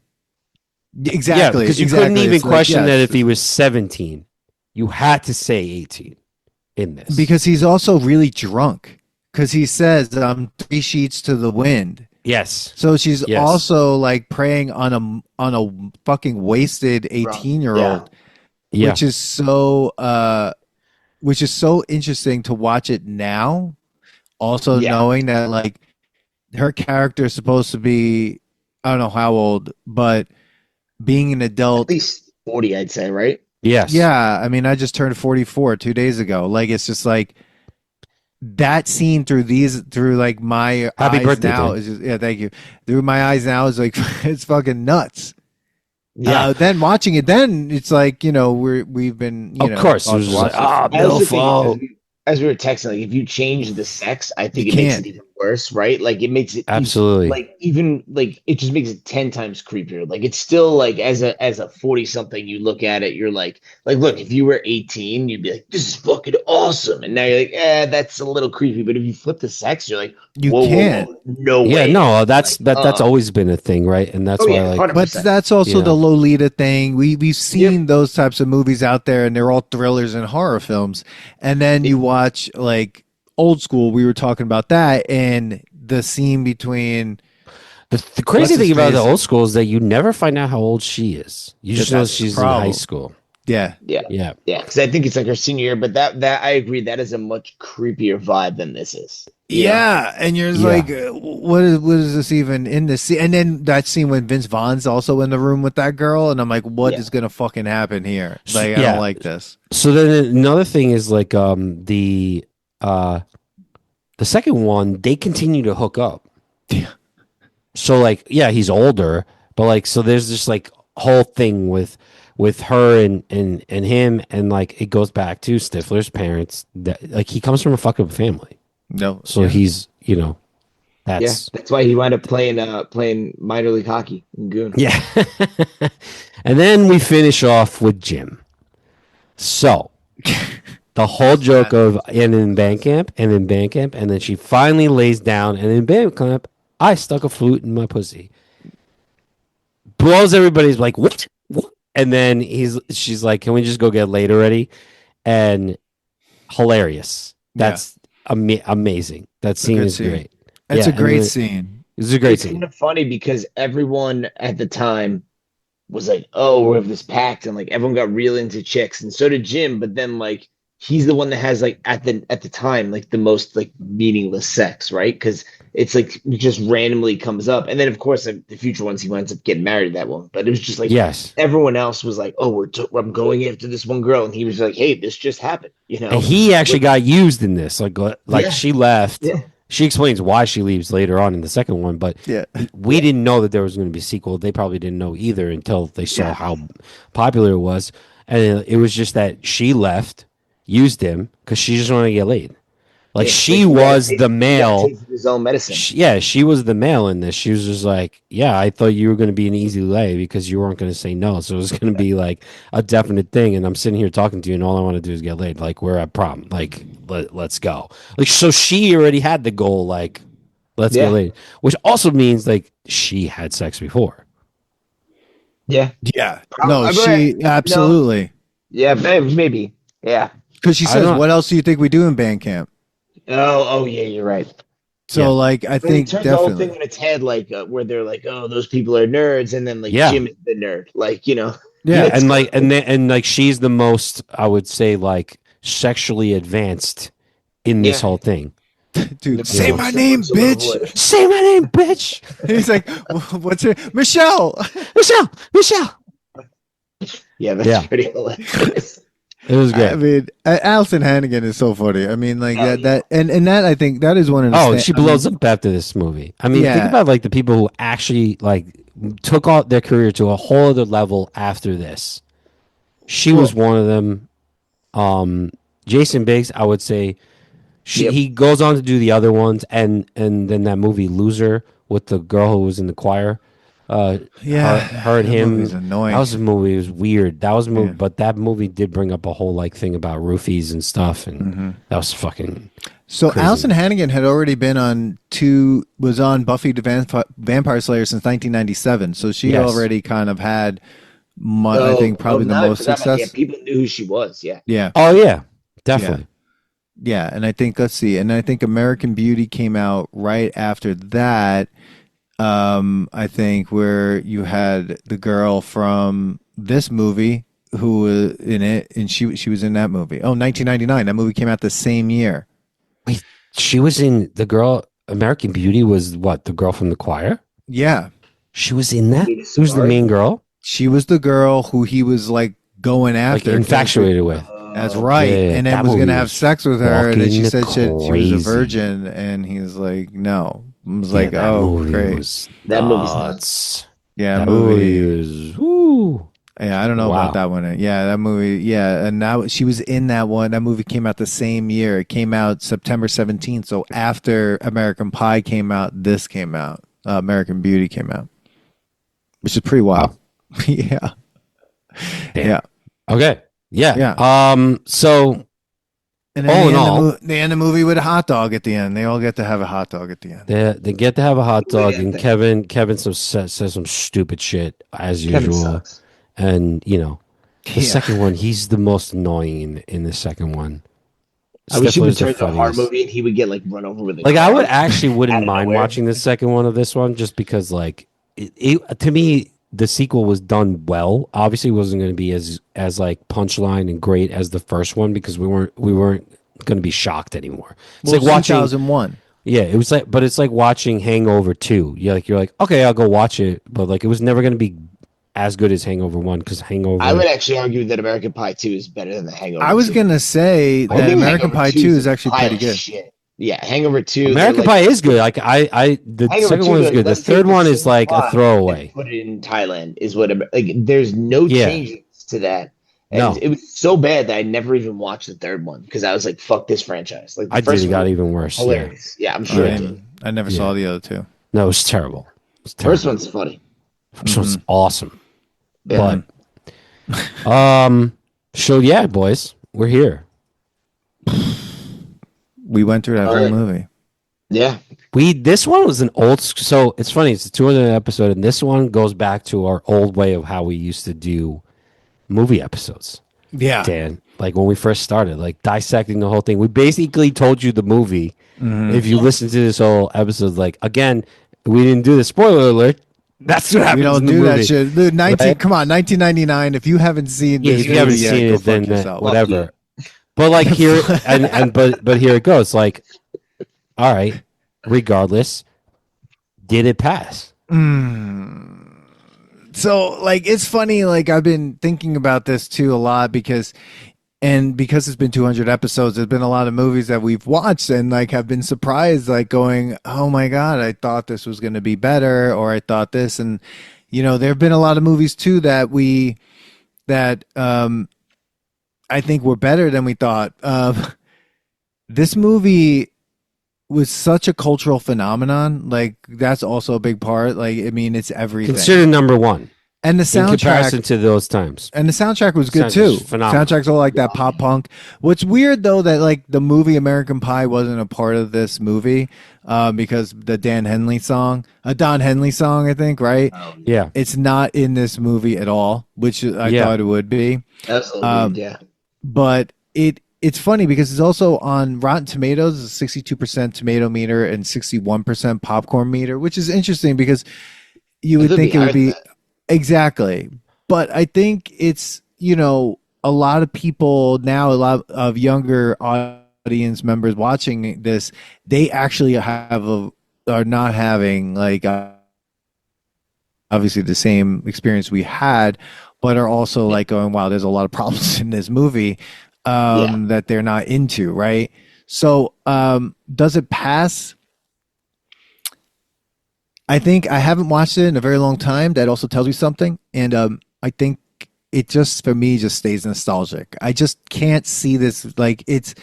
exactly because you couldn't even question that if he was 17. You had to say 18 in this because he's also really drunk because he says I'm 3 sheets to the wind. Yes. So she's also like preying on a fucking wasted 18-year-old, which is so interesting to watch it now. Also knowing that like her character is supposed to be, I don't know how old, but being an adult, at least 40, I'd say, right? Yes. Yeah, I mean, I just turned 44 2 days ago. Like, it's just like that scene through like my Happy eyes birthday, now dude. is just, yeah, thank you. Through my eyes now is like it's fucking nuts. Yeah. Then watching it, then it's like, you know, we've been, you know, of course, it was just like, as we were texting, like if you change the sex, I think You it makes can't. it even worse, right? Like it makes it absolutely. like even like it just makes it 10 times creepier. Like it's still like as a 40 something, you look at it, you're like look, if you were 18, you'd be like, this is fucking awesome. And now you're like, that's a little creepy. But if you flip the sex, you're like, You whoa, can't. whoa, no Yeah, way. no, that's always been a thing, right? And that's why, yeah, like, 100%. But that's also Yeah. the Lolita thing. We've seen those types of movies out there, and they're all thrillers and horror films. And then you watch like Old School. We were talking about that, and the scene between the crazy What's thing his about the face? Old School is that you never find out how old she is. You just know That's she's the in high problem. school. yeah, Yeah. Because I think it's like her senior year, but that I agree, that is a much creepier vibe than this is. yeah, and you're just Yeah. like, what is this even in this scene? And then that scene when Vince Vaughn's also in the room with that girl, and I'm like, what is gonna fucking happen here? Like, I Yeah. don't like this. So then another thing is like the second one, they continue to hook up. Yeah. So like, yeah, he's older, but like, so there's this like whole thing with her and him, and like it goes back to Stifler's parents. That like he comes from a fucking family, No, so he's, you know, that's That's why he wound up playing minor league hockey in Goon. yeah. And then we finish off with Jim. So the whole joke of and in band camp, and then she finally lays down, and in band camp, I stuck a flute in my pussy. Blows everybody's like, what? And then she's like, can we just go get laid already? And hilarious. That's amazing. That scene is scene. great. It's Yeah, a great and then- scene. It's a great It's scene. kind of funny because everyone at the time was like, oh, we have this pact, and like everyone got real into chicks, and so did Jim, but then like he's the one that has like at the time like the most like meaningless sex, right? Because it's like it just randomly comes up, and then of course like, the future ones he winds up getting married to that one, but it was just like Yes. everyone else was like, oh, I'm going after this one girl, and he was like, hey, this just happened, you know. And he actually got used in this. Like she left. Yeah. She explains why she leaves later on in the second one, but we didn't know that there was going to be a sequel. They probably didn't know either until they saw how popular it was. And it was just that she left, used him because she just wanted to get laid. Like she was the male. His own medicine. She was the male in this. She was just like, yeah, I thought you were going to be an easy lay because you weren't going to say no. So it was going to be like a definite thing. And I'm sitting here talking to you, and all I want to do is get laid. Like we're at prom. Like let's go. Like so, she already had the goal. Like let's get laid, which also means like she had sex before. Yeah. No, she absolutely. Yeah, maybe. Yeah. Because she says, "What else do you think we do in band camp?" Oh yeah, you're right. So like, I think turns definitely the whole thing on its head, like where they're like, "Oh, those people are nerds," and then like Jim is the nerd, like you know. Yeah, and like she's the most, I would say, like sexually advanced in this whole thing. Dude, say my name, bitch. Say my name, bitch. He's like, what's her? Michelle. Yeah, that's pretty hilarious. It was great. I mean, Allison Hannigan is so funny. I mean, like that, and that I think that is one of the. Oh, she blows up after this movie. I mean, think about like the people who actually like took out their career to a whole other level after this. She was one of them. Jason Biggs, I would say, he goes on to do the other ones, and then that movie Loser with the girl who was in the choir. Her and him. Was annoying. That was a movie. It was weird. That was a movie, but that movie did bring up a whole like thing about roofies and stuff, and that was fucking. So crazy. Allison Hannigan had already been on Buffy the Vampire Slayer since 1997. So she already kind of had, I think, probably the most success. Yeah, people knew who she was. Yeah. Yeah. Oh yeah, definitely. Yeah, and I think I think American Beauty came out right after that. I think where you had the girl from this movie who was in it, and she was in that movie. Oh, 1999. That movie came out the same year. Wait, she was in the girl. American Beauty was what, the girl from the choir? Yeah, she was in that. Who's the main girl? She was the girl who he was like going after, like infatuated with. That's right, and then was gonna have sex with her, and then she said she was a virgin, and he was like, no. I was like, oh, great. That movie's nuts. Yeah, that movie was. Woo. Yeah, I don't know about that one. Yeah, that movie. Yeah, and now she was in that one. That movie came out the same year. It came out September 17th. So after American Pie came out, this came out. American Beauty came out, which is pretty wild. Yeah. Damn. Yeah. Okay. Yeah. Yeah. So. And then they end the movie with a hot dog at the end. They all get to have a hot dog at the end. They get to have a hot dog, and Kevin says some stupid shit as usual. And the second one, he's the most annoying in the second one. I wish he would turn to a horror movie and he would get like run over with it. Like I wouldn't mind watching the second one of this one just because like it to me the sequel was done well. Obviously, it wasn't going to be as like punchline and great as the first one because we weren't going to be shocked anymore. It's like watching 2001. Yeah, it was like, but it's like watching Hangover 2. You're like, okay, I'll go watch it, but like it was never going to be as good as Hangover 1 because Hangover. I would actually argue that American Pie 2 is better than the Hangover. I was going to say that American Pie 2 is actually pretty good. Shit. Yeah, Hangover 2. American Pie is good. Like the second one is good. The third one is like a throwaway. Put it in Thailand is what like. There's no changes to that. And it was so bad that I never even watched the third one because I was like, "Fuck this franchise." Like I did. It got even worse. Hilarious. Yeah, I'm sure. I never saw the other two. No, it was terrible. First one's funny. First one's awesome. Yeah. But so yeah, boys, we're here. We went through that whole movie. Yeah. This one was an old, so it's funny, it's a 200 episode, and this one goes back to our old way of how we used to do movie episodes. Yeah. Dan, like when we first started, like dissecting the whole thing. We basically told you the movie. Mm-hmm. If you listen to this whole episode, like again, we didn't do the spoiler alert. That's what happens. We don't do that shit. Dude, come on, 1999. If you haven't seen this if you haven't seen it, then whatever. But like here, but here it goes. Like, all right. Regardless, did it pass? So, like, it's funny. Like, I've been thinking about this too a lot because it's been 200 episodes. There's been a lot of movies that we've watched and like have been surprised, like going, "Oh my god, I thought this was going to be better," or "I thought this." And there have been a lot of movies too that I think were better than we thought. This movie was such a cultural phenomenon. Like that's also a big part. Like, I mean, it's everything. Considered number one. And the soundtrack, in comparison to those times. And the soundtrack was good too. Soundtrack's all like that pop punk. What's weird though, that like the movie American Pie wasn't a part of this movie because the Don Henley song, I think, right? Yeah. It's not in this movie at all, which I thought it would be. Absolutely, yeah. But it's funny because it's also on Rotten Tomatoes, 62% tomato meter and 61% popcorn meter, which is interesting because you would think it would be exactly. But I think it's, a lot of people now, a lot of younger audience members watching this, they actually are not having like obviously the same experience we had, but are also like going, wow, there's a lot of problems in this movie that they're not into, right? So does it pass? I think I haven't watched it in a very long time. That also tells me something. And I think it just, for me, just stays nostalgic. I just can't see this. Like it's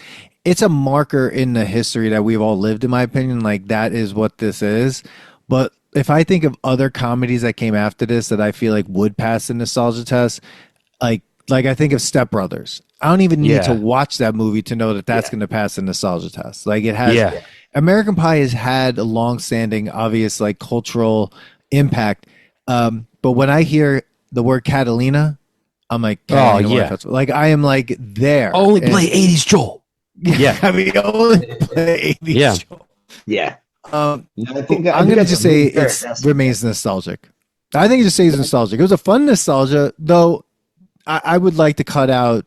a marker in the history that we've all lived, in my opinion. Like that is what this is. But if I think of other comedies that came after this that I feel like would pass the nostalgia test, like I think of Step Brothers. I don't even need to watch that movie to know that that's going to pass the nostalgia test. Like it has. Yeah. American Pie has had a long-standing, obvious, like cultural impact. But when I hear the word Catalina, I'm like, like I am like there. Only play 80s Joel. Yeah, I mean, only play 80s Joel. Yeah. I'm gonna just say it remains nostalgic. I think it just stays nostalgic. It was a fun nostalgia, though. I would like to cut out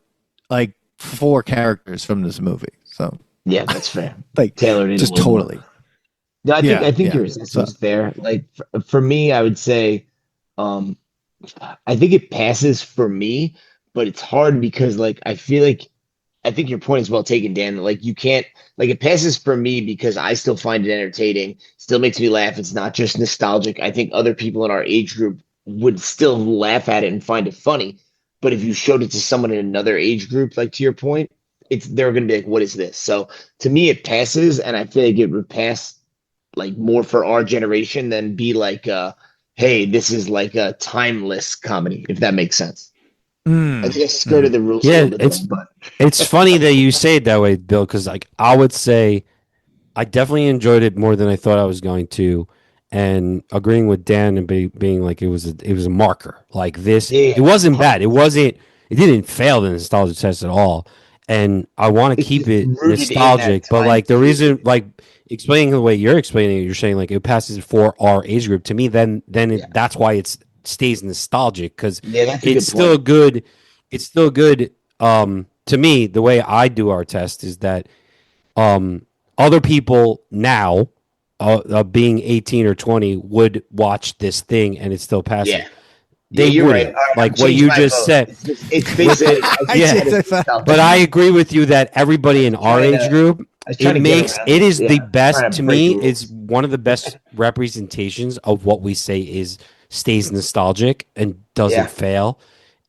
like 4 characters from this movie. So yeah, that's fair. Like tailored just totally. No, I think your assessment is fair. Like for me, I would say, I think it passes for me, but it's hard because like I feel like I think your point is well taken, Dan. Like you can't like it passes for me because I still find it entertaining, still makes me laugh. It's not just nostalgic. I think other people in our age group would still laugh at it and find it funny. But if you showed it to someone in another age group, like to your point, they're gonna be like, what is this? So to me it passes, and I feel like it would pass like more for our generation than be like hey, this is like a timeless comedy, if that makes sense. I think I skirted the rules. Yeah, it's funny that you say it that way, Bill, because like I would say I definitely enjoyed it more than I thought I was going to, and agreeing with Dan and being like it was a marker. Like this, it wasn't bad. It didn't fail the nostalgia test at all, and I want to keep it nostalgic. But like the reason, like explaining the way you're explaining it, you're saying like it passes for our age group. To me, then that's why it's stays nostalgic because it's still good. It's still good. To me, the way I do our test is that other people now, being 18 or 20, would watch this thing and it's still passing. Yeah. You're right. Like what you just said. It's basically, but I agree with you that everybody in our age group, it is the best to me. It's one of the best representations of what we say stays nostalgic and doesn't fail.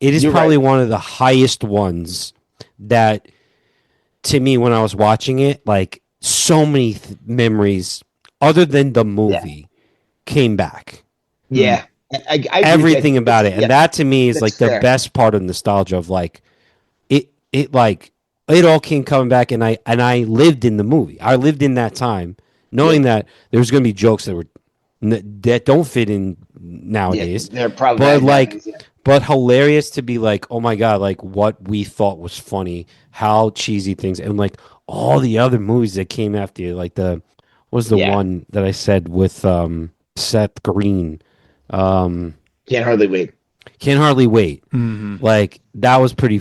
It is probably one of the highest ones that, to me, when I was watching it, like so many memories other than the movie came back. Yeah. Everything about it. And that to me is like the best part of nostalgia of like it like it all came coming back, and I lived in the movie. I lived in that time knowing that there's going to be jokes that don't fit in nowadays. They're probably but hilarious to be like, oh my God, like what we thought was funny, how cheesy things, and like all the other movies that came after you, like one that I said with Seth Green. Can't Hardly Wait. Can't Hardly Wait. Mm-hmm. Like that was pretty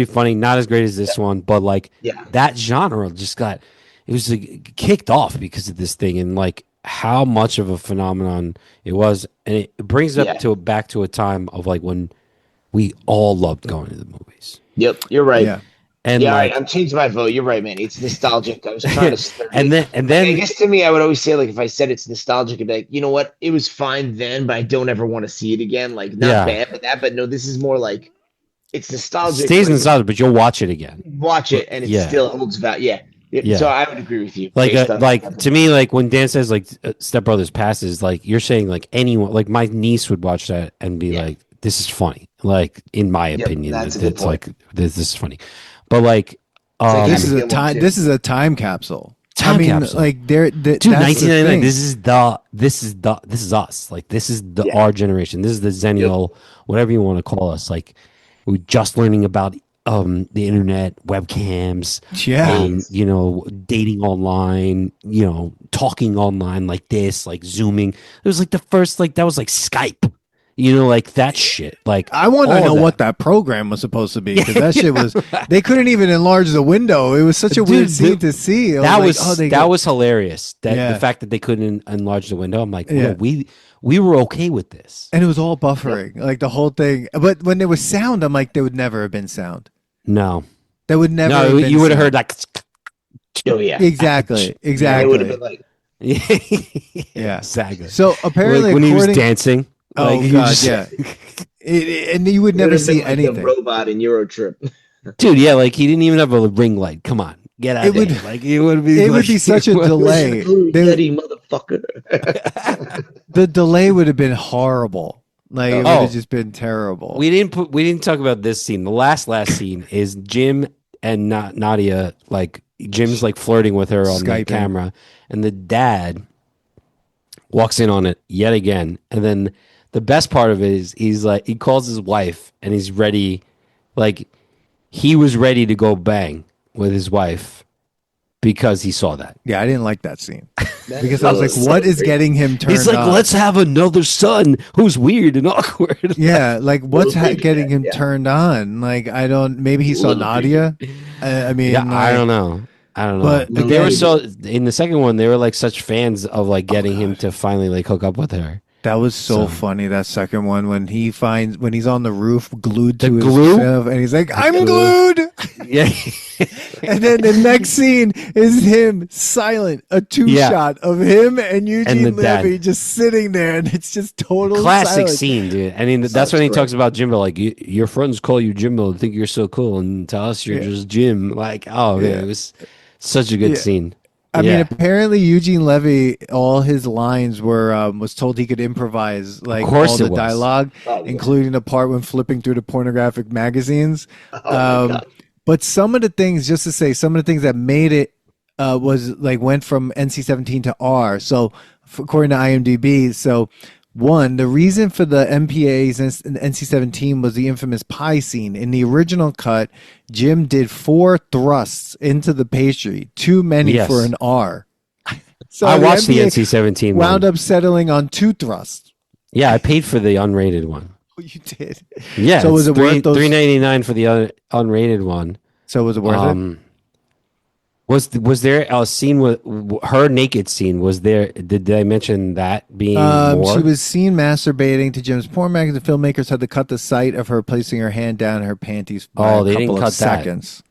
funny. Not as great as this one, but like that genre just was like, kicked off because of this thing, and like how much of a phenomenon it was, and it brings up back to a time of like when we all loved going to the movies. Yep, you're right. Yeah. And I'm changing my vote. You're right, man. It's nostalgic. I was trying to and then I guess to me, I would always say like if I said it's nostalgic, I'd be like, you know what, it was fine then, but I don't ever want to see it again. Like not bad for that, but no, this is more like it's nostalgic. It stays nostalgic, but you'll watch it again. Watch it, and it still holds value. Yeah. So I would agree with you. Like to me, like when Dan says like Step Brothers passes, like you're saying like anyone, like my niece would watch that and be like, this is funny. Like in my opinion, it's like this is funny. But like this is a time capsule. Capsule. Like dude, 1999. This is us. Like this is our generation. This is the Zennial, whatever you want to call us. Like we're just learning about the internet, webcams, dating online, talking online like this, like Zooming. It was like the first, like that was like Skype. Like that shit. Like I want to know what that program was supposed to be, because that shit was. They couldn't even enlarge the window. It was such a weird scene to see. That was hilarious. The fact that they couldn't enlarge the window. I'm like, we were okay with this, and it was all buffering, like the whole thing. But when there was sound, I'm like, there would never have been sound. No, there would never. No, you would have heard like. Oh yeah, exactly. It would have been like. Yeah, exactly. So apparently, when he was dancing. Oh God, yeah. And you would never see anything. A robot in Eurotrip, dude. Yeah, like he didn't even have a ring light. Come on, get out of there. Like it would be. It would be such a delay. Motherfucker. The delay would have been horrible. Like it would have just been terrible. We didn't talk about this scene. The last scene is Jim and Nadia. Like Jim's like flirting with her on the camera, and the dad walks in on it yet again, and then. The best part of it is he's like he calls his wife and he's ready, like he was ready to go bang with his wife because he saw that. Yeah, I didn't like that scene because I was like, what is getting him turned on? He's like, let's have another son who's weird and awkward. Yeah, like what's getting him turned on? Like maybe he saw Nadia. I mean, I don't know. I don't know. But They were so in the second one. They were like such fans of like getting him to finally like hook up with her. That was so funny. That second one when he's on the roof glued to his glue? shelf, and he's like, "I'm glued." Yeah. And then the next scene is him silent, a two-shot of him and Eugene Levy just sitting there, and it's just total classic silence. scene, dude. I mean, that's when he talks about Jimbo. Like, your friends call you Jimbo, think you're so cool, and to us, you're just Jim. Like, man, it was such a good scene. I mean, apparently Eugene Levy, all his lines was told he could improvise, like all the dialogue, including the part when flipping through the pornographic magazines. But some of the things, just to say, some of the things that made it was like went from NC-17 to R. So according to IMDb, one, the reason for the MPAs and NC-17 was the infamous pie scene. In the original cut, Jim did 4 thrusts into the pastry, too many for an R. So I watched the NC-17 wound up settling on 2 thrusts. Yeah, I paid for the unrated one. Oh, you did? Yeah. So was it worth those $3.99 for the unrated one? So was it worth it? Was there a scene with her naked scene? Was there? Did I mention that being more? She was seen masturbating to Jim's porn magazine. The filmmakers had to cut the sight of her placing her hand down in her panties by a couple of seconds.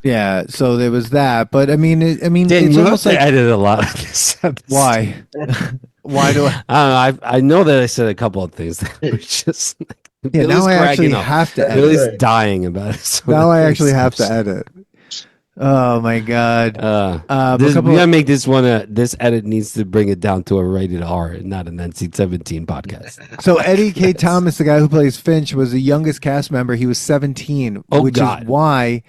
Yeah, so there was that. But I mean, it's almost like I edited a lot of this episode. Why? Why do I? I don't know. I know that I said a couple of things that were just. Yeah, now I actually have to edit. Billy's dying about it. So now I actually have to edit. Oh my god! We gotta make this one. This edit needs to bring it down to a rated R, and not an NC-17 podcast. So Eddie K. Thomas, the guy who plays Finch, was the youngest cast member. He was 17, which is why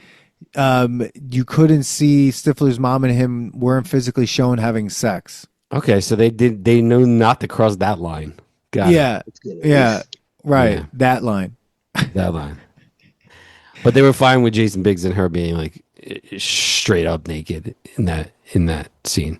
you couldn't see Stifler's mom and him weren't physically shown having sex. Okay, so they know not to cross that line. Got it. Yeah. Right, yeah. That line. But they were fine with Jason Biggs and her being like straight up naked in that scene.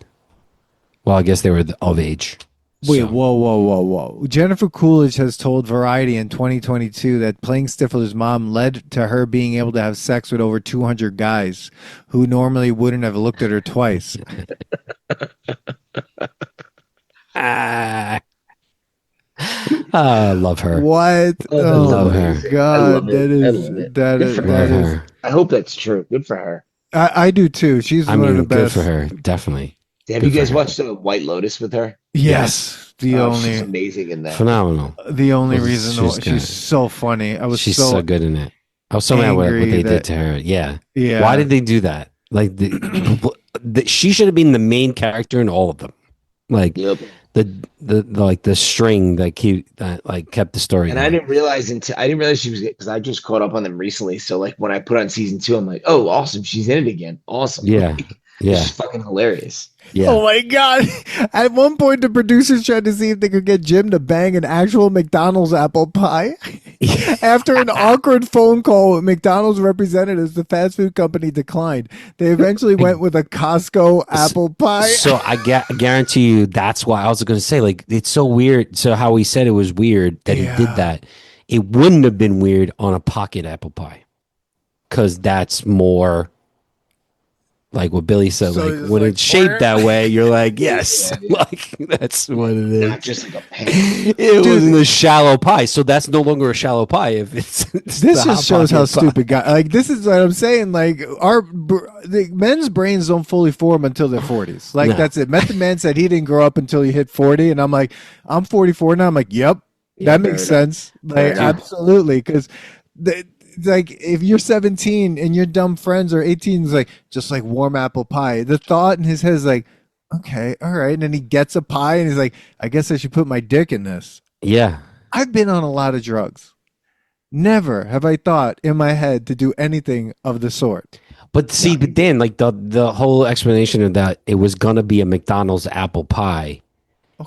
Well, I guess they were of age. Wait, whoa. Jennifer Coolidge has told Variety in 2022 that playing Stifler's mom led to her being able to have sex with over 200 guys who normally wouldn't have looked at her twice. I love her. What? Oh, love her. God, that is. I hope that's true. Good for her. I do too. She's one of the best. Good for her, definitely. Have you guys watched White Lotus with her? Yes. She's amazing in that. Phenomenal. The only reason she's so funny. She's so good in it. I was so mad with what they did to her. Yeah. Why did they do that? Like she should have been the main character in all of them. Like the string that kept the story. And going. I didn't realize she was, because I just caught up on them recently. So like when I put on season 2, I'm like, oh, awesome, she's in it again. Awesome. Yeah. Yeah. She's fucking hilarious. Yeah. Oh my god! At one point, the producers tried to see if they could get Jim to bang an actual McDonald's apple pie. After an awkward phone call with McDonald's representatives, the fast food company declined. They eventually went with a Costco apple pie. So I guarantee you, that's why I was going to say, like, it's so weird. So how he said it was weird that he did that. It wouldn't have been weird on a pocket apple pie, because that's more. Like what Billy said, so like when it's shaped that way, you're like, yes, like that's what it is. Not just like a pan. It wasn't a shallow pie, so that's no longer a shallow pie. If it's this just shows how stupid guy. Like this is what I'm saying. Like the men's brains don't fully form until their 40s. Like that's it. Method Man said he didn't grow up until he hit 40, and I'm like, I'm 44 now. I'm like, yep, that makes sense. Like absolutely, because like if you're 17 and your dumb friends are 18, it's like just like warm apple pie. The thought in his head is like, okay, all right. And then he gets a pie and he's like, I guess I should put my dick in this. Yeah. I've been on a lot of drugs. Never have I thought in my head to do anything of the sort. But see, but then like the whole explanation of that, it was gonna be a McDonald's apple pie.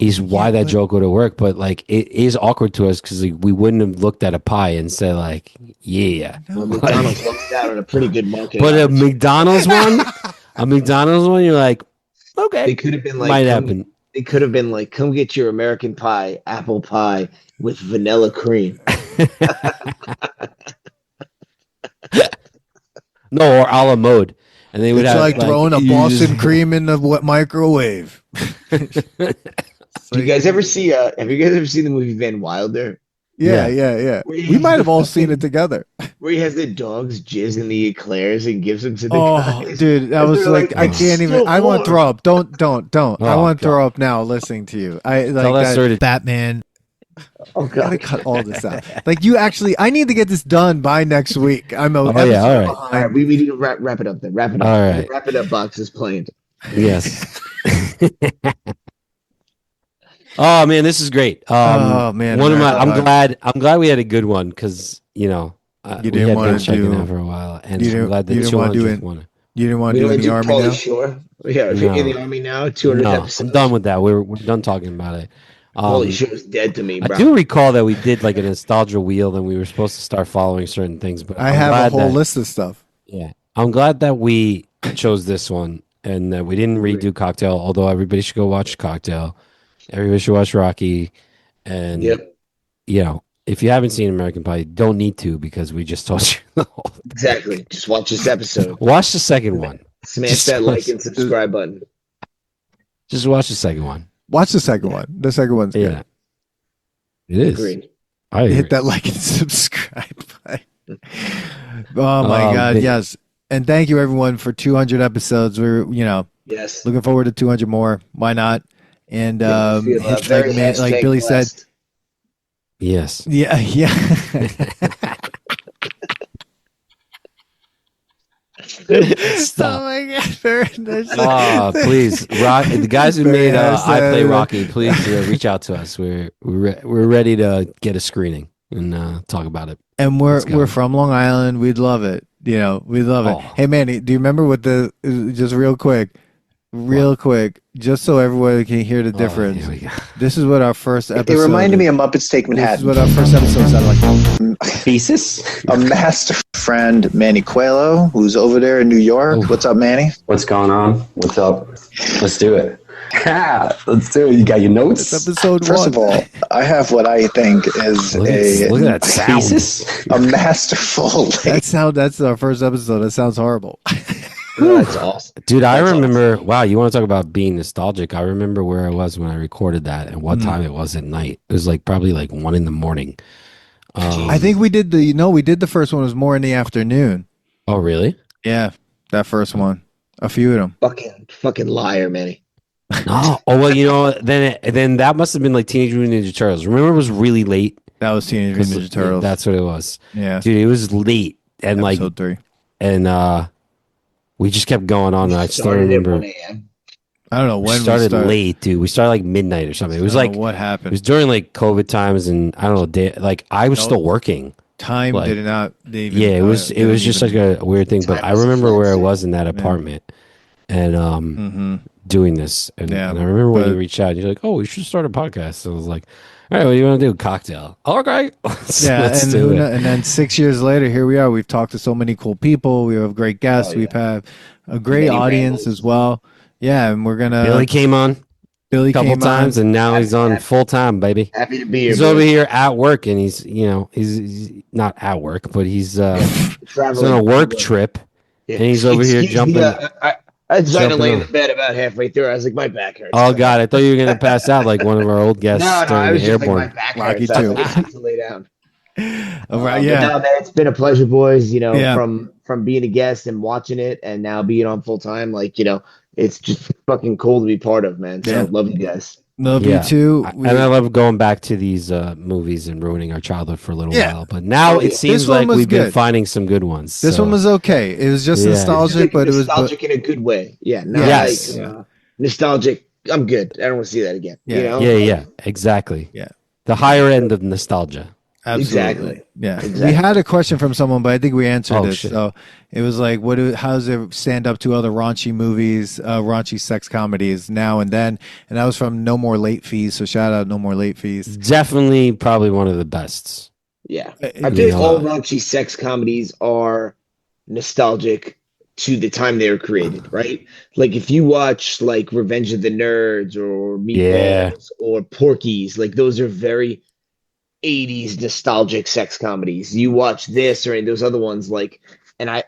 Is why that joke would have worked, but like it is awkward to us because like, we wouldn't have looked at a pie and said like, yeah. Well, McDonald's looked out at a pretty good market. But a McDonald's one, you're like, okay, they could have been like, might happen. They could have been like, come get your American pie, apple pie with vanilla cream. No, or a la mode. And they would it's have like throwing a Boston cream in the microwave. Do you guys ever see? Have you guys ever seen the movie Van Wilder? Yeah. We might have all seen it together. Where he has the dogs jizz in the eclairs and gives them to the guys. Dude, that was like I can't even. I want to throw up. Don't. I want to throw up now listening to you. I like that Batman. Oh God! I gotta cut all this out. Like you actually, I need to get this done by next week. I'm all right. All right, we need to wrap it up then. Wrap it up. All right. Wrap it up. Box is planned. Yes. Oh man, this is great. Oh man, I'm glad we had a good one because you didn't want to do out for a while, and I'm glad that you didn't want to do it. You didn't want to do it in the army now. Sure. Yeah, in the army now. 200 episodes. I'm done with that. We're done talking about it. Holy shit was dead to me, bro. I do recall that we did like a nostalgia wheel, and we were supposed to start following certain things. But I have a whole list of stuff. Yeah, I'm glad that we chose this one and that we didn't redo Cocktail. Although everybody should go watch Cocktail. Everybody should watch Rocky. And if you haven't seen American Pie, you don't need to because we just told you the whole thing. Exactly. Just watch this episode. Watch the second one. Smash that like and subscribe button. Just watch the second one. Watch the second one. The second one's good. Yeah. It is. Agreed. I agree. Hit that like and subscribe button. Oh my God. Yes. And thank you everyone for 200 episodes. We're, looking forward to 200 more. Why not? And like Billy said. Yes. Yeah. Stop. Oh my God! Please, the guys who made I Play Rocky, please reach out to us. We're ready to get a screening and talk about it. And we're from Long Island. We'd love it. We love it. Hey Manny, do you remember what just real quick, just so everyone can hear the difference? This is what our first episode. It reminded me of Muppets Take Manhattan. This is what our first episode sounded like. Thesis. A master friend, Manny Coelho, who's over there in New York. Ooh. What's up, Manny? What's going on? What's up? Let's do it. Let's do it. You got your notes? It's episode First of all, I have what I think is look at that sound. Thesis. A masterful. That's our first episode. That sounds horrible. That's awesome. Dude, I remember, wow, you want to talk about being nostalgic? I remember where I was when I recorded that and what time it was at night. It was probably 1 a.m. I think we did the first one. It was more in the afternoon. Oh, really? Yeah, that first one. A few of them. Fucking liar, Manny. No. Oh, well, then that must have been like Teenage Mutant Ninja Turtles. Remember it was really late? That was Teenage Mutant Ninja Turtles. That's what it was. Yeah. Dude, it was late. And Episode 3. And we just kept going on. I still remember. I don't know when we started late, dude. We started midnight or something. It was what happened. It was during COVID times, and I don't know. I was still working. Time did not. It was just like a weird thing. But I remember where I was in that apartment, and doing this. And I remember when you reached out, you're like, "Oh, we should start a podcast." So I was like, "All right, what do you want to do? Cocktail? Okay." And then 6 years later, here we are. We've talked to so many cool people. We have great guests. We've had a great audience as well. Yeah, and we're gonna. Billy came on. A couple times, and now he's on full time, baby. Happy to be here. He's over here at work, and he's not at work, but he's on a work trip, and he's over here jumping. I decided to lay in the bed about halfway through. I was like, my back hurts. Oh God, I thought you were gonna pass out like one of our old guests during the airborne. Like, my back Rocky too. To lay down. All right, yeah. No, man, it's been a pleasure, boys. From being a guest and watching it, and now being on full time, it's just fucking cool to be part of, man. So love you guys. Love you too. And I love going back to these movies and ruining our childhood for a little while. But now it seems like we've been finding some good ones. This one was okay. It was just nostalgic, but it was nostalgic in a good way. Yeah. Nostalgic. I'm good. I don't want to see that again. Yeah. Yeah. Exactly. Yeah. The higher end of nostalgia. Absolutely. Exactly. Yeah. Exactly. We had a question from someone, but I think we answered this. Shit. So it was like, how does it stand up to other raunchy movies, raunchy sex comedies now and then? And that was from No More Late Fees. So shout out No More Late Fees. Definitely probably one of the best. Yeah. I think all raunchy sex comedies are nostalgic to the time they were created, right? Like if you watch Revenge of the Nerds or Meatballs or Porky's, those are very 80s nostalgic sex comedies. You watch this or any of those other ones And I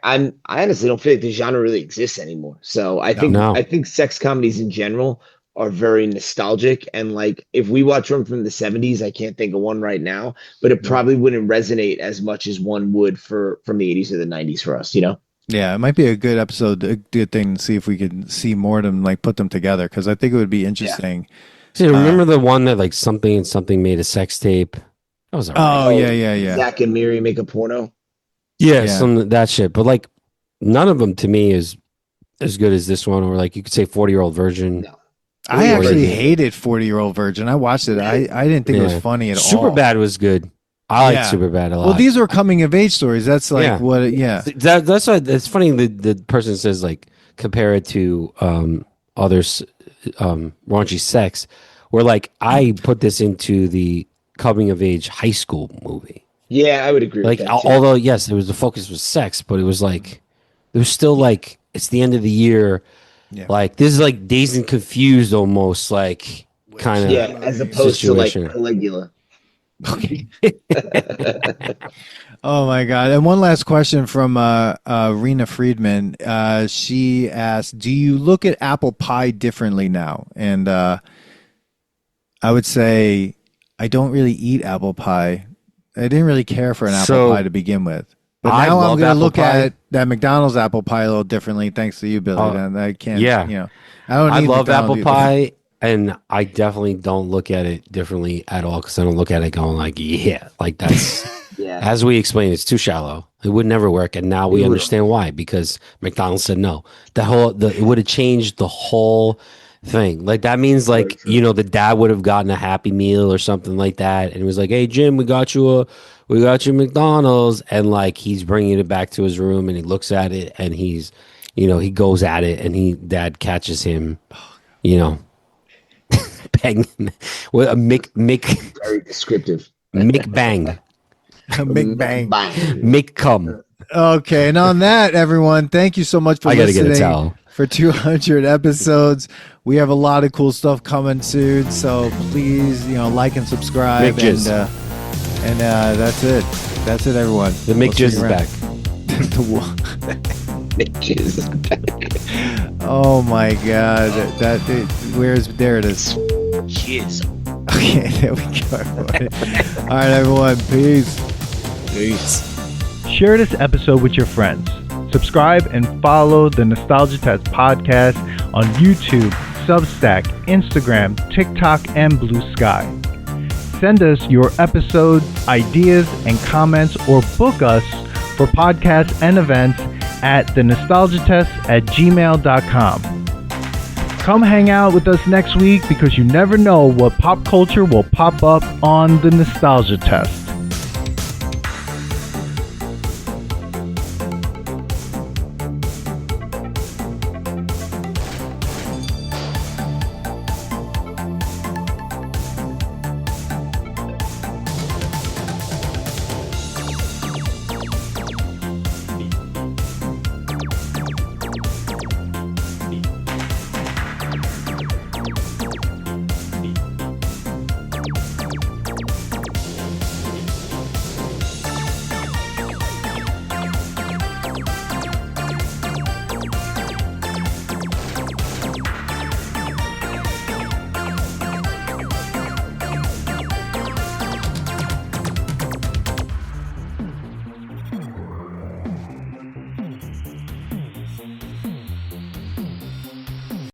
honestly don't feel like the genre really exists anymore. So I think sex comedies in general are very nostalgic. And like, if we watch one from the 70s, I can't think of one right now, but it probably wouldn't resonate as much as one would from the 80s or the 90s for us, you know? Yeah, it might be a good episode, a good thing to see if we can see more of them, like put them together, because I think it would be interesting. See, remember the one that like something and something made a sex tape? That was all right. Yeah. Zach and Miri make a porno. Yeah, some that shit. But like, none of them to me is as good as this one, or like you could say 40-year-old virgin. No. I actually hated 40-Year-Old Virgin. I watched it. I didn't think it was funny at all. Superbad was good. I like Superbad a lot. Well, these are coming of age stories. That's like what. That's why it's funny. The person says like compare it to others raunchy sex, where like I put this into the coming of age high school movie. Yeah, I would agree. Like, with that although yes, the focus was sex, but it was like there was still like it's the end of the year. Yeah. Like this is like Dazed and Confused almost, like kind of as opposed situation. To like Caligula. Okay. Oh my God! And one last question from Rena Friedman. She asked, "Do you look at apple pie differently now?" And I would say I don't really eat apple pie. I didn't really care for an apple pie to begin with. But now I'm going to look at that McDonald's apple pie a little differently, thanks to you, Billy. And I can't. You know, I love apple pie, and I definitely don't look at it differently at all because I don't look at it going like, like that's. As we explained, it's too shallow. It would never work, and now we understand why, because McDonald's said no. It would have changed the whole thing. Like that means like the dad would have gotten a Happy Meal or something like that, and it was like, "Hey Jim, we got you McDonald's," and like he's bringing it back to his room, and he looks at it, and he's, he goes at it, and dad catches him, bang with a Mick very descriptive Mick bang. Mick bang. Mick come. Okay, and on that, everyone, thank you so much for listening. Get a towel. For 200 episodes. We have a lot of cool stuff coming soon, so please, like and subscribe. And that's it. That's it, everyone. The Mick Jizz is back. Mick Jizz is back. Oh my God! There it is. Jizz. Okay, there we go. All right, everyone. Peace. Share this episode with your friends. Subscribe and follow the Nostalgia Test podcast on YouTube, Substack, Instagram, TikTok, and Blue Sky. Send us your episode ideas and comments, or book us for podcasts and events at thenostalgiatest@gmail.com. Come hang out with us next week, because you never know what pop culture will pop up on the Nostalgia Test.